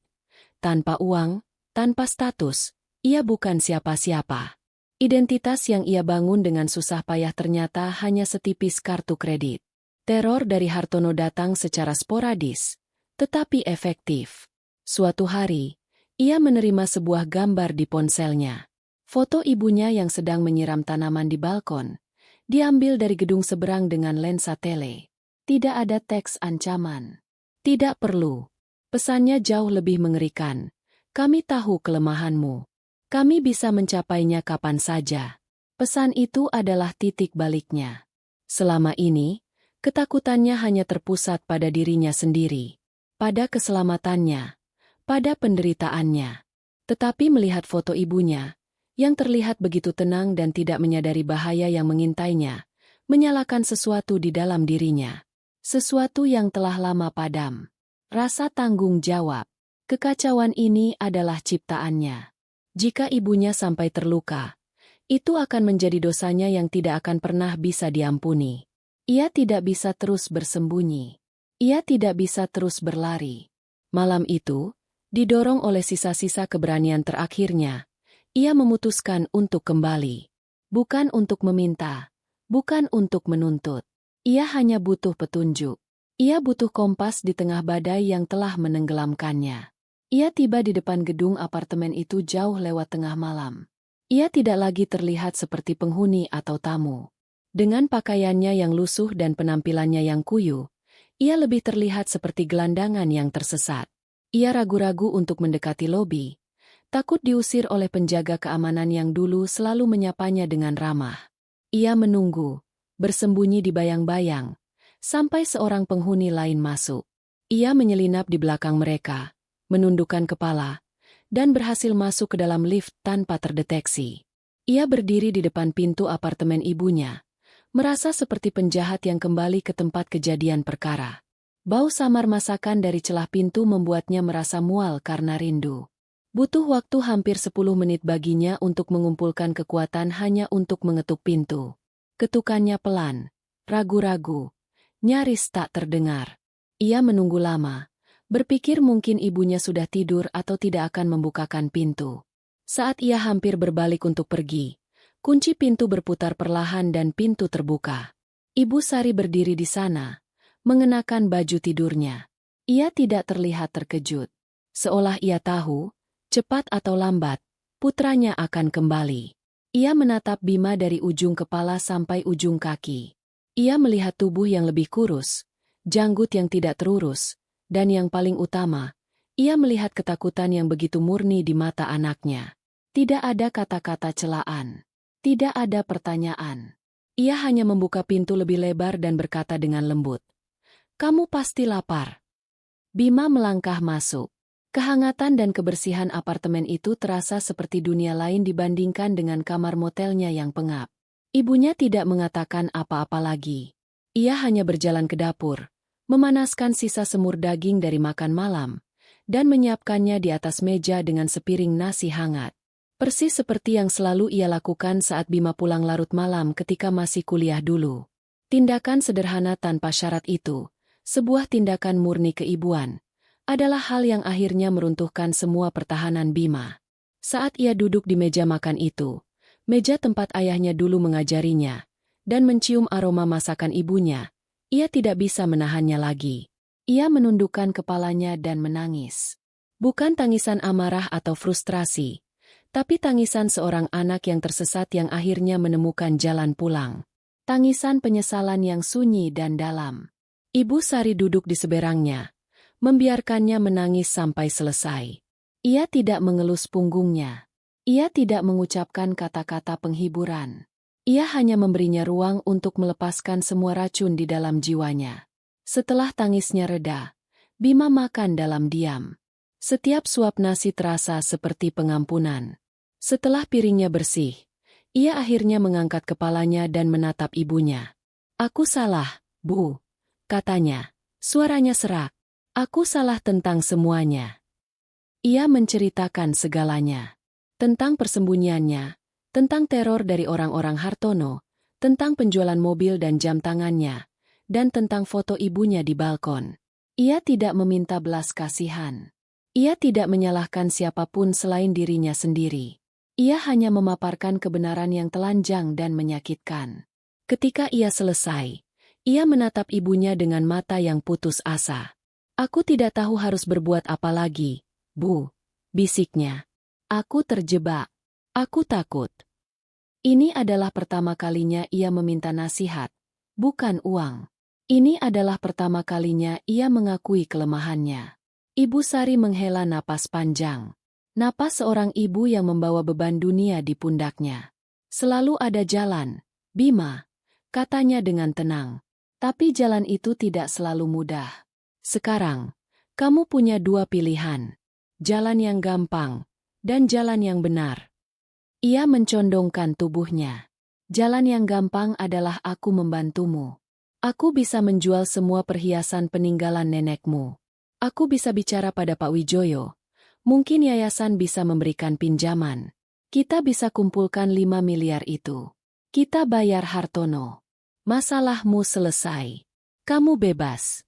Tanpa uang, tanpa status, ia bukan siapa-siapa. Identitas yang ia bangun dengan susah payah ternyata hanya setipis kartu kredit. Teror dari Hartono datang secara sporadis, tetapi efektif. Suatu hari, ia menerima sebuah gambar di ponselnya. Foto ibunya yang sedang menyiram tanaman di balkon, diambil dari gedung seberang dengan lensa tele. Tidak ada teks ancaman. Tidak perlu. Pesannya jauh lebih mengerikan. Kami tahu kelemahanmu. Kami bisa mencapainya kapan saja. Pesan itu adalah titik baliknya. Selama ini, ketakutannya hanya terpusat pada dirinya sendiri. Pada keselamatannya. Pada penderitaannya. Tetapi melihat foto ibunya, yang terlihat begitu tenang dan tidak menyadari bahaya yang mengintainya, menyalakan sesuatu di dalam dirinya. Sesuatu yang telah lama padam. Rasa tanggung jawab. Kekacauan ini adalah ciptaannya. Jika ibunya sampai terluka, itu akan menjadi dosanya yang tidak akan pernah bisa diampuni. Ia tidak bisa terus bersembunyi. Ia tidak bisa terus berlari. Malam itu, didorong oleh sisa-sisa keberanian terakhirnya, ia memutuskan untuk kembali. Bukan untuk meminta, bukan untuk menuntut. Ia hanya butuh petunjuk. Ia butuh kompas di tengah badai yang telah menenggelamkannya. Ia tiba di depan gedung apartemen itu jauh lewat tengah malam. Ia tidak lagi terlihat seperti penghuni atau tamu. Dengan pakaiannya yang lusuh dan penampilannya yang kuyuh, ia lebih terlihat seperti gelandangan yang tersesat. Ia ragu-ragu untuk mendekati lobi, takut diusir oleh penjaga keamanan yang dulu selalu menyapanya dengan ramah. Ia menunggu, bersembunyi di bayang-bayang, sampai seorang penghuni lain masuk. Ia menyelinap di belakang mereka, menundukkan kepala, dan berhasil masuk ke dalam lift tanpa terdeteksi. Ia berdiri di depan pintu apartemen ibunya, merasa seperti penjahat yang kembali ke tempat kejadian perkara. Bau samar masakan dari celah pintu membuatnya merasa mual karena rindu. Butuh waktu hampir 10 menit baginya untuk mengumpulkan kekuatan hanya untuk mengetuk pintu. Ketukannya pelan, ragu-ragu, nyaris tak terdengar. Ia menunggu lama, berpikir mungkin ibunya sudah tidur atau tidak akan membukakan pintu. Saat ia hampir berbalik untuk pergi, kunci pintu berputar perlahan dan pintu terbuka. Ibu Sari berdiri di sana, mengenakan baju tidurnya. Ia tidak terlihat terkejut. Seolah ia tahu, cepat atau lambat, putranya akan kembali. Ia menatap Bima dari ujung kepala sampai ujung kaki. Ia melihat tubuh yang lebih kurus, janggut yang tidak terurus, dan yang paling utama, ia melihat ketakutan yang begitu murni di mata anaknya. Tidak ada kata-kata celaan. Tidak ada pertanyaan. Ia hanya membuka pintu lebih lebar dan berkata dengan lembut, "Kamu pasti lapar." Bima melangkah masuk. Kehangatan dan kebersihan apartemen itu terasa seperti dunia lain dibandingkan dengan kamar motelnya yang pengap. Ibunya tidak mengatakan apa-apa lagi. Ia hanya berjalan ke dapur, memanaskan sisa semur daging dari makan malam, dan menyiapkannya di atas meja dengan sepiring nasi hangat. Persis seperti yang selalu ia lakukan saat Bima pulang larut malam ketika masih kuliah dulu. Tindakan sederhana tanpa syarat itu, sebuah tindakan murni keibuan, adalah hal yang akhirnya meruntuhkan semua pertahanan Bima. Saat ia duduk di meja makan itu, meja tempat ayahnya dulu mengajarinya, dan mencium aroma masakan ibunya, ia tidak bisa menahannya lagi. Ia menundukkan kepalanya dan menangis. Bukan tangisan amarah atau frustrasi, tapi tangisan seorang anak yang tersesat yang akhirnya menemukan jalan pulang. Tangisan penyesalan yang sunyi dan dalam. Ibu Sari duduk di seberangnya, membiarkannya menangis sampai selesai. Ia tidak mengelus punggungnya. Ia tidak mengucapkan kata-kata penghiburan. Ia hanya memberinya ruang untuk melepaskan semua racun di dalam jiwanya. Setelah tangisnya reda, Bima makan dalam diam. Setiap suap nasi terasa seperti pengampunan. Setelah piringnya bersih, ia akhirnya mengangkat kepalanya dan menatap ibunya. "Aku salah, Bu," katanya. Suaranya serak. "Aku salah tentang semuanya." Ia menceritakan segalanya. Tentang persembunyiannya, tentang teror dari orang-orang Hartono, tentang penjualan mobil dan jam tangannya, dan tentang foto ibunya di balkon. Ia tidak meminta belas kasihan. Ia tidak menyalahkan siapapun selain dirinya sendiri. Ia hanya memaparkan kebenaran yang telanjang dan menyakitkan. Ketika ia selesai, ia menatap ibunya dengan mata yang putus asa. "Aku tidak tahu harus berbuat apa lagi, Bu," bisiknya. "Aku terjebak. Aku takut." Ini adalah pertama kalinya ia meminta nasihat, bukan uang. Ini adalah pertama kalinya ia mengakui kelemahannya. Ibu Sari menghela napas panjang. Napas seorang ibu yang membawa beban dunia di pundaknya. "Selalu ada jalan, Bima," katanya dengan tenang. "Tapi jalan itu tidak selalu mudah. Sekarang, kamu punya dua pilihan. Jalan yang gampang, dan jalan yang benar." Ia mencondongkan tubuhnya. "Jalan yang gampang adalah aku membantumu. Aku bisa menjual semua perhiasan peninggalan nenekmu. Aku bisa bicara pada Pak Wijoyo. Mungkin yayasan bisa memberikan pinjaman. Kita bisa kumpulkan 5 miliar itu. Kita bayar Hartono. Masalahmu selesai. Kamu bebas.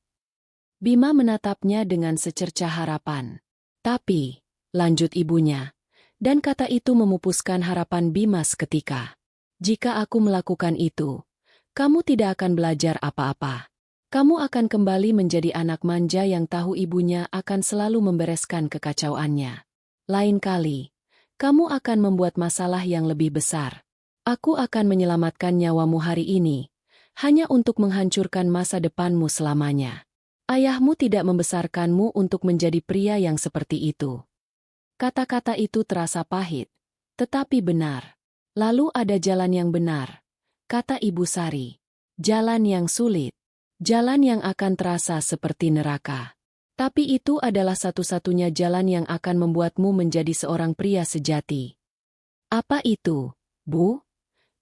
Bima menatapnya dengan secercah harapan. Tapi, lanjut ibunya, dan kata itu memupuskan harapan Bima seketika. Jika aku melakukan itu, kamu tidak akan belajar apa-apa. Kamu akan kembali menjadi anak manja yang tahu ibunya akan selalu membereskan kekacauannya. Lain kali, kamu akan membuat masalah yang lebih besar. Aku akan menyelamatkan nyawamu hari ini, hanya untuk menghancurkan masa depanmu selamanya. Ayahmu tidak membesarkanmu untuk menjadi pria yang seperti itu. Kata-kata itu terasa pahit, tetapi benar. Lalu ada jalan yang benar, kata Ibu Sari. Jalan yang sulit, jalan yang akan terasa seperti neraka. Tapi itu adalah satu-satunya jalan yang akan membuatmu menjadi seorang pria sejati. Apa itu, Bu?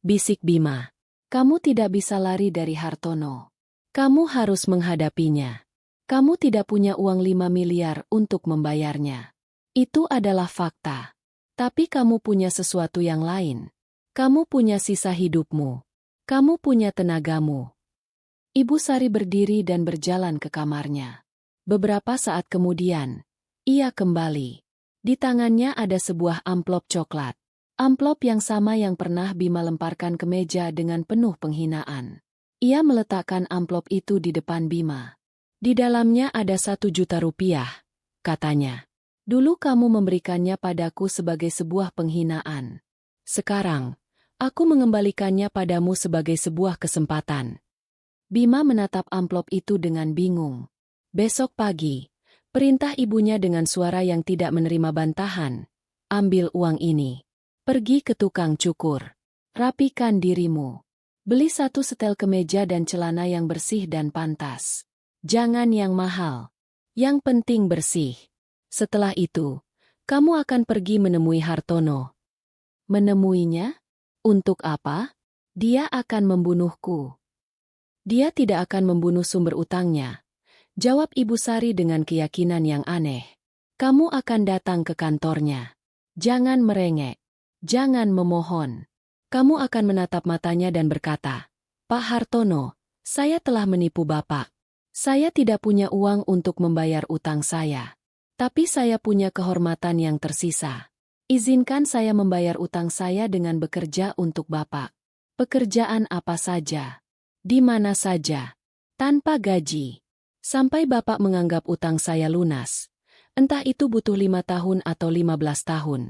Bisik Bima. Kamu tidak bisa lari dari Hartono. Kamu harus menghadapinya. Kamu tidak punya uang 5 miliar untuk membayarnya. Itu adalah fakta. Tapi kamu punya sesuatu yang lain. Kamu punya sisa hidupmu. Kamu punya tenagamu. Ibu Sari berdiri dan berjalan ke kamarnya. Beberapa saat kemudian, ia kembali. Di tangannya ada sebuah amplop coklat. Amplop yang sama yang pernah Bima lemparkan ke meja dengan penuh penghinaan. Ia meletakkan amplop itu di depan Bima. Di dalamnya ada 1 juta rupiah, katanya. Dulu kamu memberikannya padaku sebagai sebuah penghinaan. Sekarang, aku mengembalikannya padamu sebagai sebuah kesempatan. Bima menatap amplop itu dengan bingung. Besok pagi, perintah ibunya dengan suara yang tidak menerima bantahan. Ambil uang ini. Pergi ke tukang cukur. Rapikan dirimu. Beli 1 setel kemeja dan celana yang bersih dan pantas. Jangan yang mahal. Yang penting bersih. Setelah itu, kamu akan pergi menemui Hartono. Menemuinya? Untuk apa? Dia akan membunuhku. Dia tidak akan membunuh sumber utangnya, jawab Ibu Sari dengan keyakinan yang aneh. Kamu akan datang ke kantornya. Jangan merengek. Jangan memohon. Kamu akan menatap matanya dan berkata, Pak Hartono, saya telah menipu Bapak. Saya tidak punya uang untuk membayar utang saya. Tapi saya punya kehormatan yang tersisa. Izinkan saya membayar utang saya dengan bekerja untuk Bapak. Pekerjaan apa saja. Di mana saja. Tanpa gaji. Sampai Bapak menganggap utang saya lunas. Entah itu butuh 5 tahun atau 15 tahun.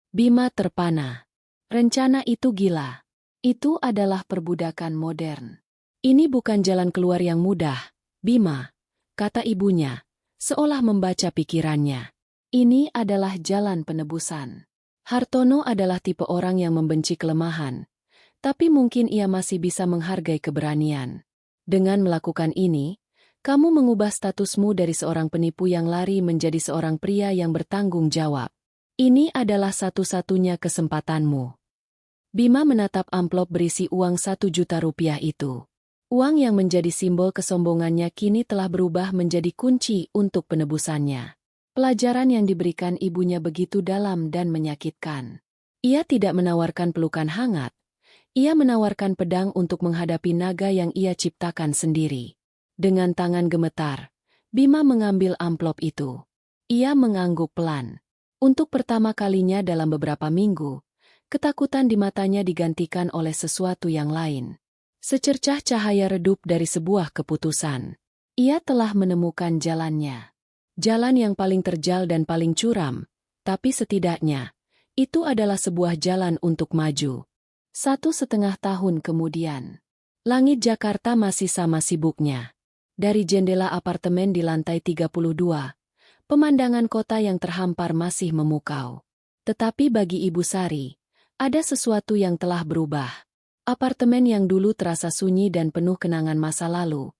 Bima terpana. Rencana itu gila. Itu adalah perbudakan modern. Ini bukan jalan keluar yang mudah, Bima, kata ibunya, seolah membaca pikirannya. Ini adalah jalan penebusan. Hartono adalah tipe orang yang membenci kelemahan, tapi mungkin ia masih bisa menghargai keberanian. Dengan melakukan ini, kamu mengubah statusmu dari seorang penipu yang lari menjadi seorang pria yang bertanggung jawab. Ini adalah satu-satunya kesempatanmu. Bima menatap amplop berisi uang 1 juta rupiah itu. Uang yang menjadi simbol kesombongannya kini telah berubah menjadi kunci untuk penebusannya. Pelajaran yang diberikan ibunya begitu dalam dan menyakitkan. Ia tidak menawarkan pelukan hangat. Ia menawarkan pedang untuk menghadapi naga yang ia ciptakan sendiri. Dengan tangan gemetar, Bima mengambil amplop itu. Ia mengangguk pelan. Untuk pertama kalinya dalam beberapa minggu, ketakutan di matanya digantikan oleh sesuatu yang lain. Secercah cahaya redup dari sebuah keputusan. Ia telah menemukan jalannya. Jalan yang paling terjal dan paling curam, tapi setidaknya, itu adalah sebuah jalan untuk maju. 1,5 tahun kemudian, langit Jakarta masih sama sibuknya. Dari jendela apartemen di lantai 32, pemandangan kota yang terhampar masih memukau. Tetapi bagi Ibu Sari, ada sesuatu yang telah berubah. Apartemen yang dulu terasa sunyi dan penuh kenangan masa lalu,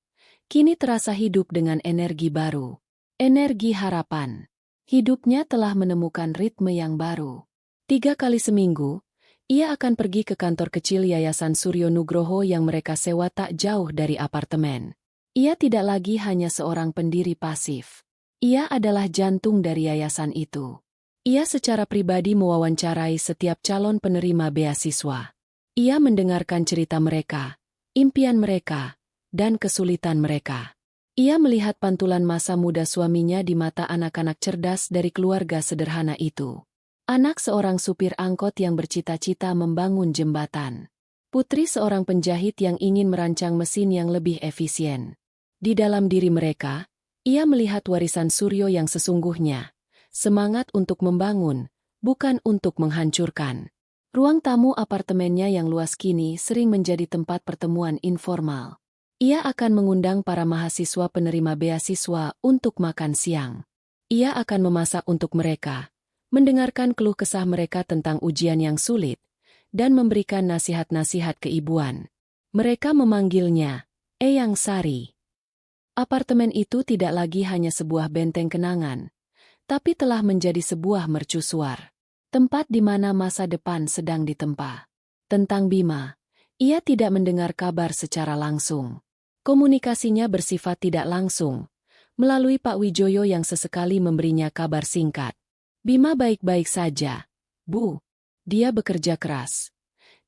kini terasa hidup dengan energi baru. Energi harapan. Hidupnya telah menemukan ritme yang baru. 3 kali seminggu, ia akan pergi ke kantor kecil Yayasan Suryo Nugroho yang mereka sewa tak jauh dari apartemen. Ia tidak lagi hanya seorang pendiri pasif. Ia adalah jantung dari yayasan itu. Ia secara pribadi mewawancarai setiap calon penerima beasiswa. Ia mendengarkan cerita mereka. impian mereka, dan kesulitan mereka. Ia melihat pantulan masa muda suaminya di mata anak-anak cerdas dari keluarga sederhana itu. Anak seorang supir angkot yang bercita-cita membangun jembatan. Putri seorang penjahit yang ingin merancang mesin yang lebih efisien. Di dalam diri mereka, ia melihat warisan Suryo yang sesungguhnya. Semangat untuk membangun, bukan untuk menghancurkan. Ruang tamu apartemennya yang luas kini sering menjadi tempat pertemuan informal. Ia akan mengundang para mahasiswa penerima beasiswa untuk makan siang. Ia akan memasak untuk mereka, mendengarkan keluh kesah mereka tentang ujian yang sulit, dan memberikan nasihat-nasihat keibuan. Mereka memanggilnya Eyang Sari. Apartemen itu tidak lagi hanya sebuah benteng kenangan, tapi telah menjadi sebuah mercusuar. Tempat di mana masa depan sedang ditempa. Tentang Bima, ia tidak mendengar kabar secara langsung. Komunikasinya bersifat tidak langsung, melalui Pak Wijoyo yang sesekali memberinya kabar singkat. Bima baik-baik saja, Bu. Dia bekerja keras.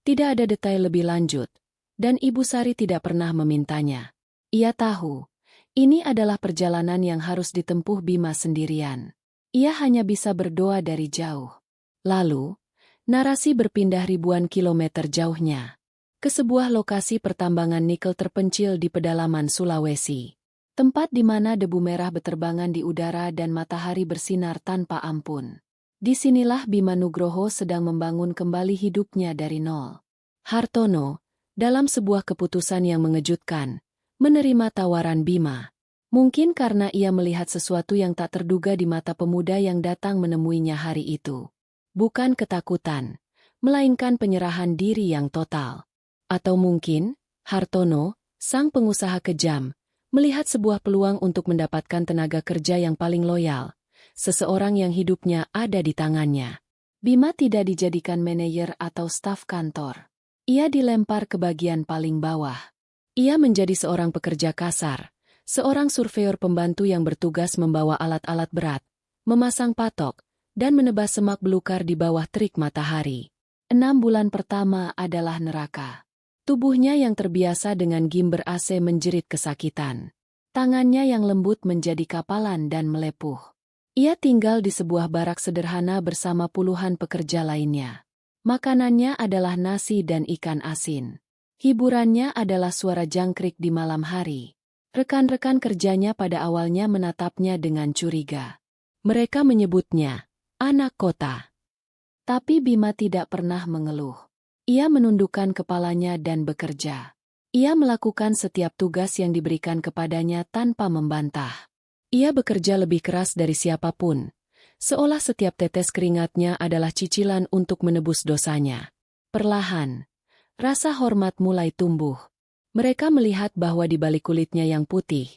Tidak ada detail lebih lanjut, dan Ibu Sari tidak pernah memintanya. Ia tahu, ini adalah perjalanan yang harus ditempuh Bima sendirian. Ia hanya bisa berdoa dari jauh. Lalu, narasi berpindah ribuan kilometer jauhnya ke sebuah lokasi pertambangan nikel terpencil di pedalaman Sulawesi. Tempat di mana debu merah beterbangan di udara dan matahari bersinar tanpa ampun. Disinilah Bima Nugroho sedang membangun kembali hidupnya dari nol. Hartono, dalam sebuah keputusan yang mengejutkan, menerima tawaran Bima. Mungkin karena ia melihat sesuatu yang tak terduga di mata pemuda yang datang menemuinya hari itu. Bukan ketakutan, melainkan penyerahan diri yang total. Atau mungkin, Hartono, sang pengusaha kejam, melihat sebuah peluang untuk mendapatkan tenaga kerja yang paling loyal, seseorang yang hidupnya ada di tangannya. Bima tidak dijadikan manajer atau staf kantor. Ia dilempar ke bagian paling bawah. Ia menjadi seorang pekerja kasar, seorang surveyor pembantu yang bertugas membawa alat-alat berat, memasang patok, dan menebas semak belukar di bawah terik matahari. 6 bulan pertama adalah neraka. Tubuhnya yang terbiasa dengan gimber AC menjerit kesakitan. Tangannya yang lembut menjadi kapalan dan melepuh. Ia tinggal di sebuah barak sederhana bersama puluhan pekerja lainnya. Makanannya adalah nasi dan ikan asin. Hiburannya adalah suara jangkrik di malam hari. Rekan-rekan kerjanya pada awalnya menatapnya dengan curiga. Mereka menyebutnya anak kota. Tapi Bima tidak pernah mengeluh. Ia menundukkan kepalanya dan bekerja. Ia melakukan setiap tugas yang diberikan kepadanya tanpa membantah. Ia bekerja lebih keras dari siapapun, seolah setiap tetes keringatnya adalah cicilan untuk menebus dosanya. Perlahan, rasa hormat mulai tumbuh. Mereka melihat bahwa di balik kulitnya yang putih,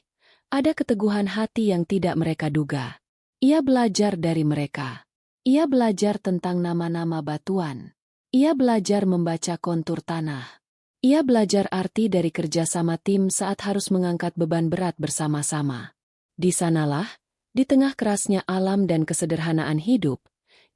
ada keteguhan hati yang tidak mereka duga. Ia belajar dari mereka. Ia belajar tentang nama-nama batuan. Ia belajar membaca kontur tanah. Ia belajar arti dari kerja sama tim saat harus mengangkat beban berat bersama-sama. Di sanalah, di tengah kerasnya alam dan kesederhanaan hidup,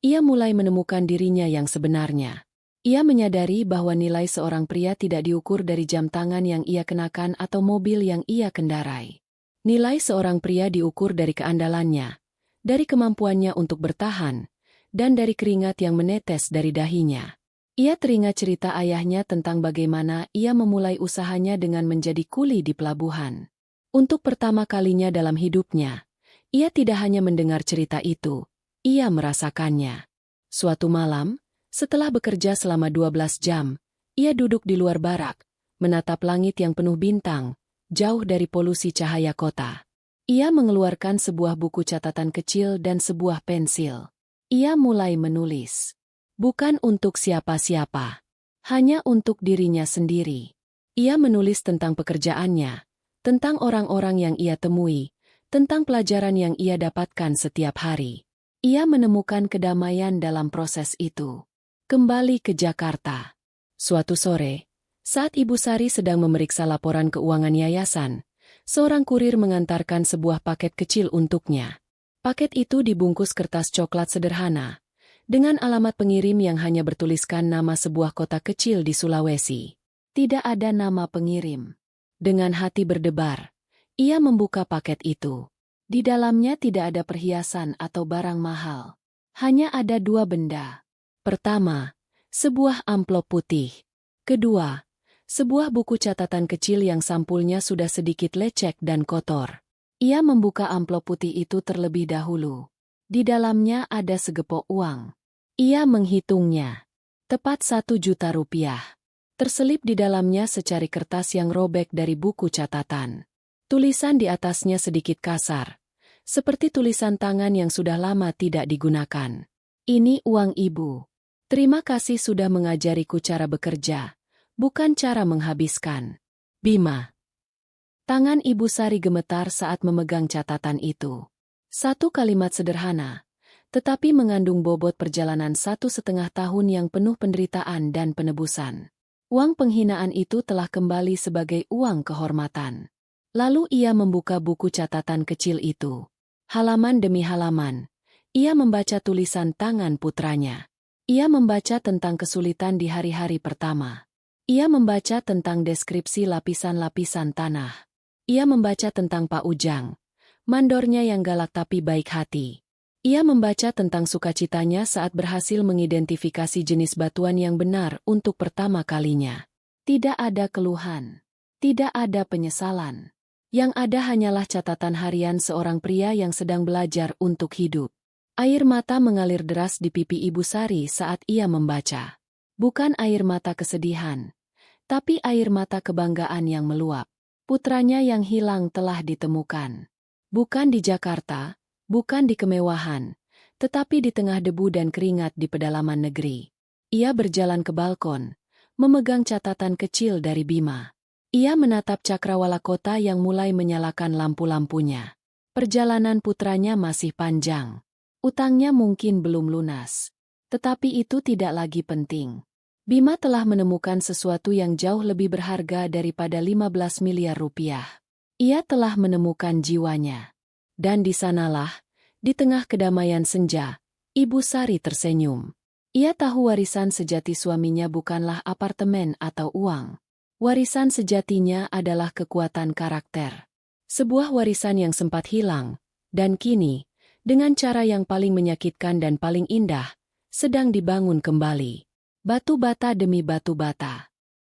ia mulai menemukan dirinya yang sebenarnya. Ia menyadari bahwa nilai seorang pria tidak diukur dari jam tangan yang ia kenakan atau mobil yang ia kendarai. Nilai seorang pria diukur dari keandalannya, dari kemampuannya untuk bertahan, dan dari keringat yang menetes dari dahinya. Ia teringat cerita ayahnya tentang bagaimana ia memulai usahanya dengan menjadi kuli di pelabuhan. Untuk pertama kalinya dalam hidupnya, ia tidak hanya mendengar cerita itu, ia merasakannya. Suatu malam, setelah bekerja selama 12 jam, ia duduk di luar barak, menatap langit yang penuh bintang, jauh dari polusi cahaya kota. Ia mengeluarkan sebuah buku catatan kecil dan sebuah pensil. Ia mulai menulis. Bukan untuk siapa-siapa. Hanya untuk dirinya sendiri. Ia menulis tentang pekerjaannya, tentang orang-orang yang ia temui, tentang pelajaran yang ia dapatkan setiap hari. Ia menemukan kedamaian dalam proses itu. Kembali ke Jakarta. Suatu sore, saat Ibu Sari sedang memeriksa laporan keuangan yayasan, seorang kurir mengantarkan sebuah paket kecil untuknya. Paket itu dibungkus kertas coklat sederhana, dengan alamat pengirim yang hanya bertuliskan nama sebuah kota kecil di Sulawesi. Tidak ada nama pengirim. Dengan hati berdebar, ia membuka paket itu. Di dalamnya tidak ada perhiasan atau barang mahal. Hanya ada dua benda. Pertama, sebuah amplop putih. Kedua, sebuah buku catatan kecil yang sampulnya sudah sedikit lecek dan kotor. Ia membuka amplop putih itu terlebih dahulu. Di dalamnya ada segepok uang. Ia menghitungnya. Tepat 1 juta rupiah. Terselip di dalamnya secari kertas yang robek dari buku catatan. Tulisan di atasnya sedikit kasar, seperti tulisan tangan yang sudah lama tidak digunakan. Ini uang ibu. Terima kasih sudah mengajariku cara bekerja, bukan cara menghabiskan. Bima. Tangan Ibu Sari gemetar saat memegang catatan itu. Satu kalimat sederhana, tetapi mengandung bobot perjalanan 1,5 tahun yang penuh penderitaan dan penebusan. Uang penghinaan itu telah kembali sebagai uang kehormatan. Lalu ia membuka buku catatan kecil itu. Halaman demi halaman, ia membaca tulisan tangan putranya. Ia membaca tentang kesulitan di hari-hari pertama. Ia membaca tentang deskripsi lapisan-lapisan tanah. Ia membaca tentang Pak Ujang, mandornya yang galak tapi baik hati. Ia membaca tentang sukacitanya saat berhasil mengidentifikasi jenis batuan yang benar untuk pertama kalinya. Tidak ada keluhan. Tidak ada penyesalan. Yang ada hanyalah catatan harian seorang pria yang sedang belajar untuk hidup. Air mata mengalir deras di pipi Ibu Sari saat ia membaca. Bukan air mata kesedihan, tapi air mata kebanggaan yang meluap. Putranya yang hilang telah ditemukan. Bukan di Jakarta, bukan di kemewahan, tetapi di tengah debu dan keringat di pedalaman negeri. Ia berjalan ke balkon, memegang catatan kecil dari Bima. Ia menatap cakrawala kota yang mulai menyalakan lampu-lampunya. Perjalanan putranya masih panjang. Utangnya mungkin belum lunas. Tetapi itu tidak lagi penting. Bima telah menemukan sesuatu yang jauh lebih berharga daripada 15 miliar rupiah. Ia telah menemukan jiwanya. Dan di sanalah, di tengah kedamaian senja, Ibu Sari tersenyum. Ia tahu warisan sejati suaminya bukanlah apartemen atau uang. Warisan sejatinya adalah kekuatan karakter. Sebuah warisan yang sempat hilang, dan kini, dengan cara yang paling menyakitkan dan paling indah, sedang dibangun kembali. Batu bata demi batu bata.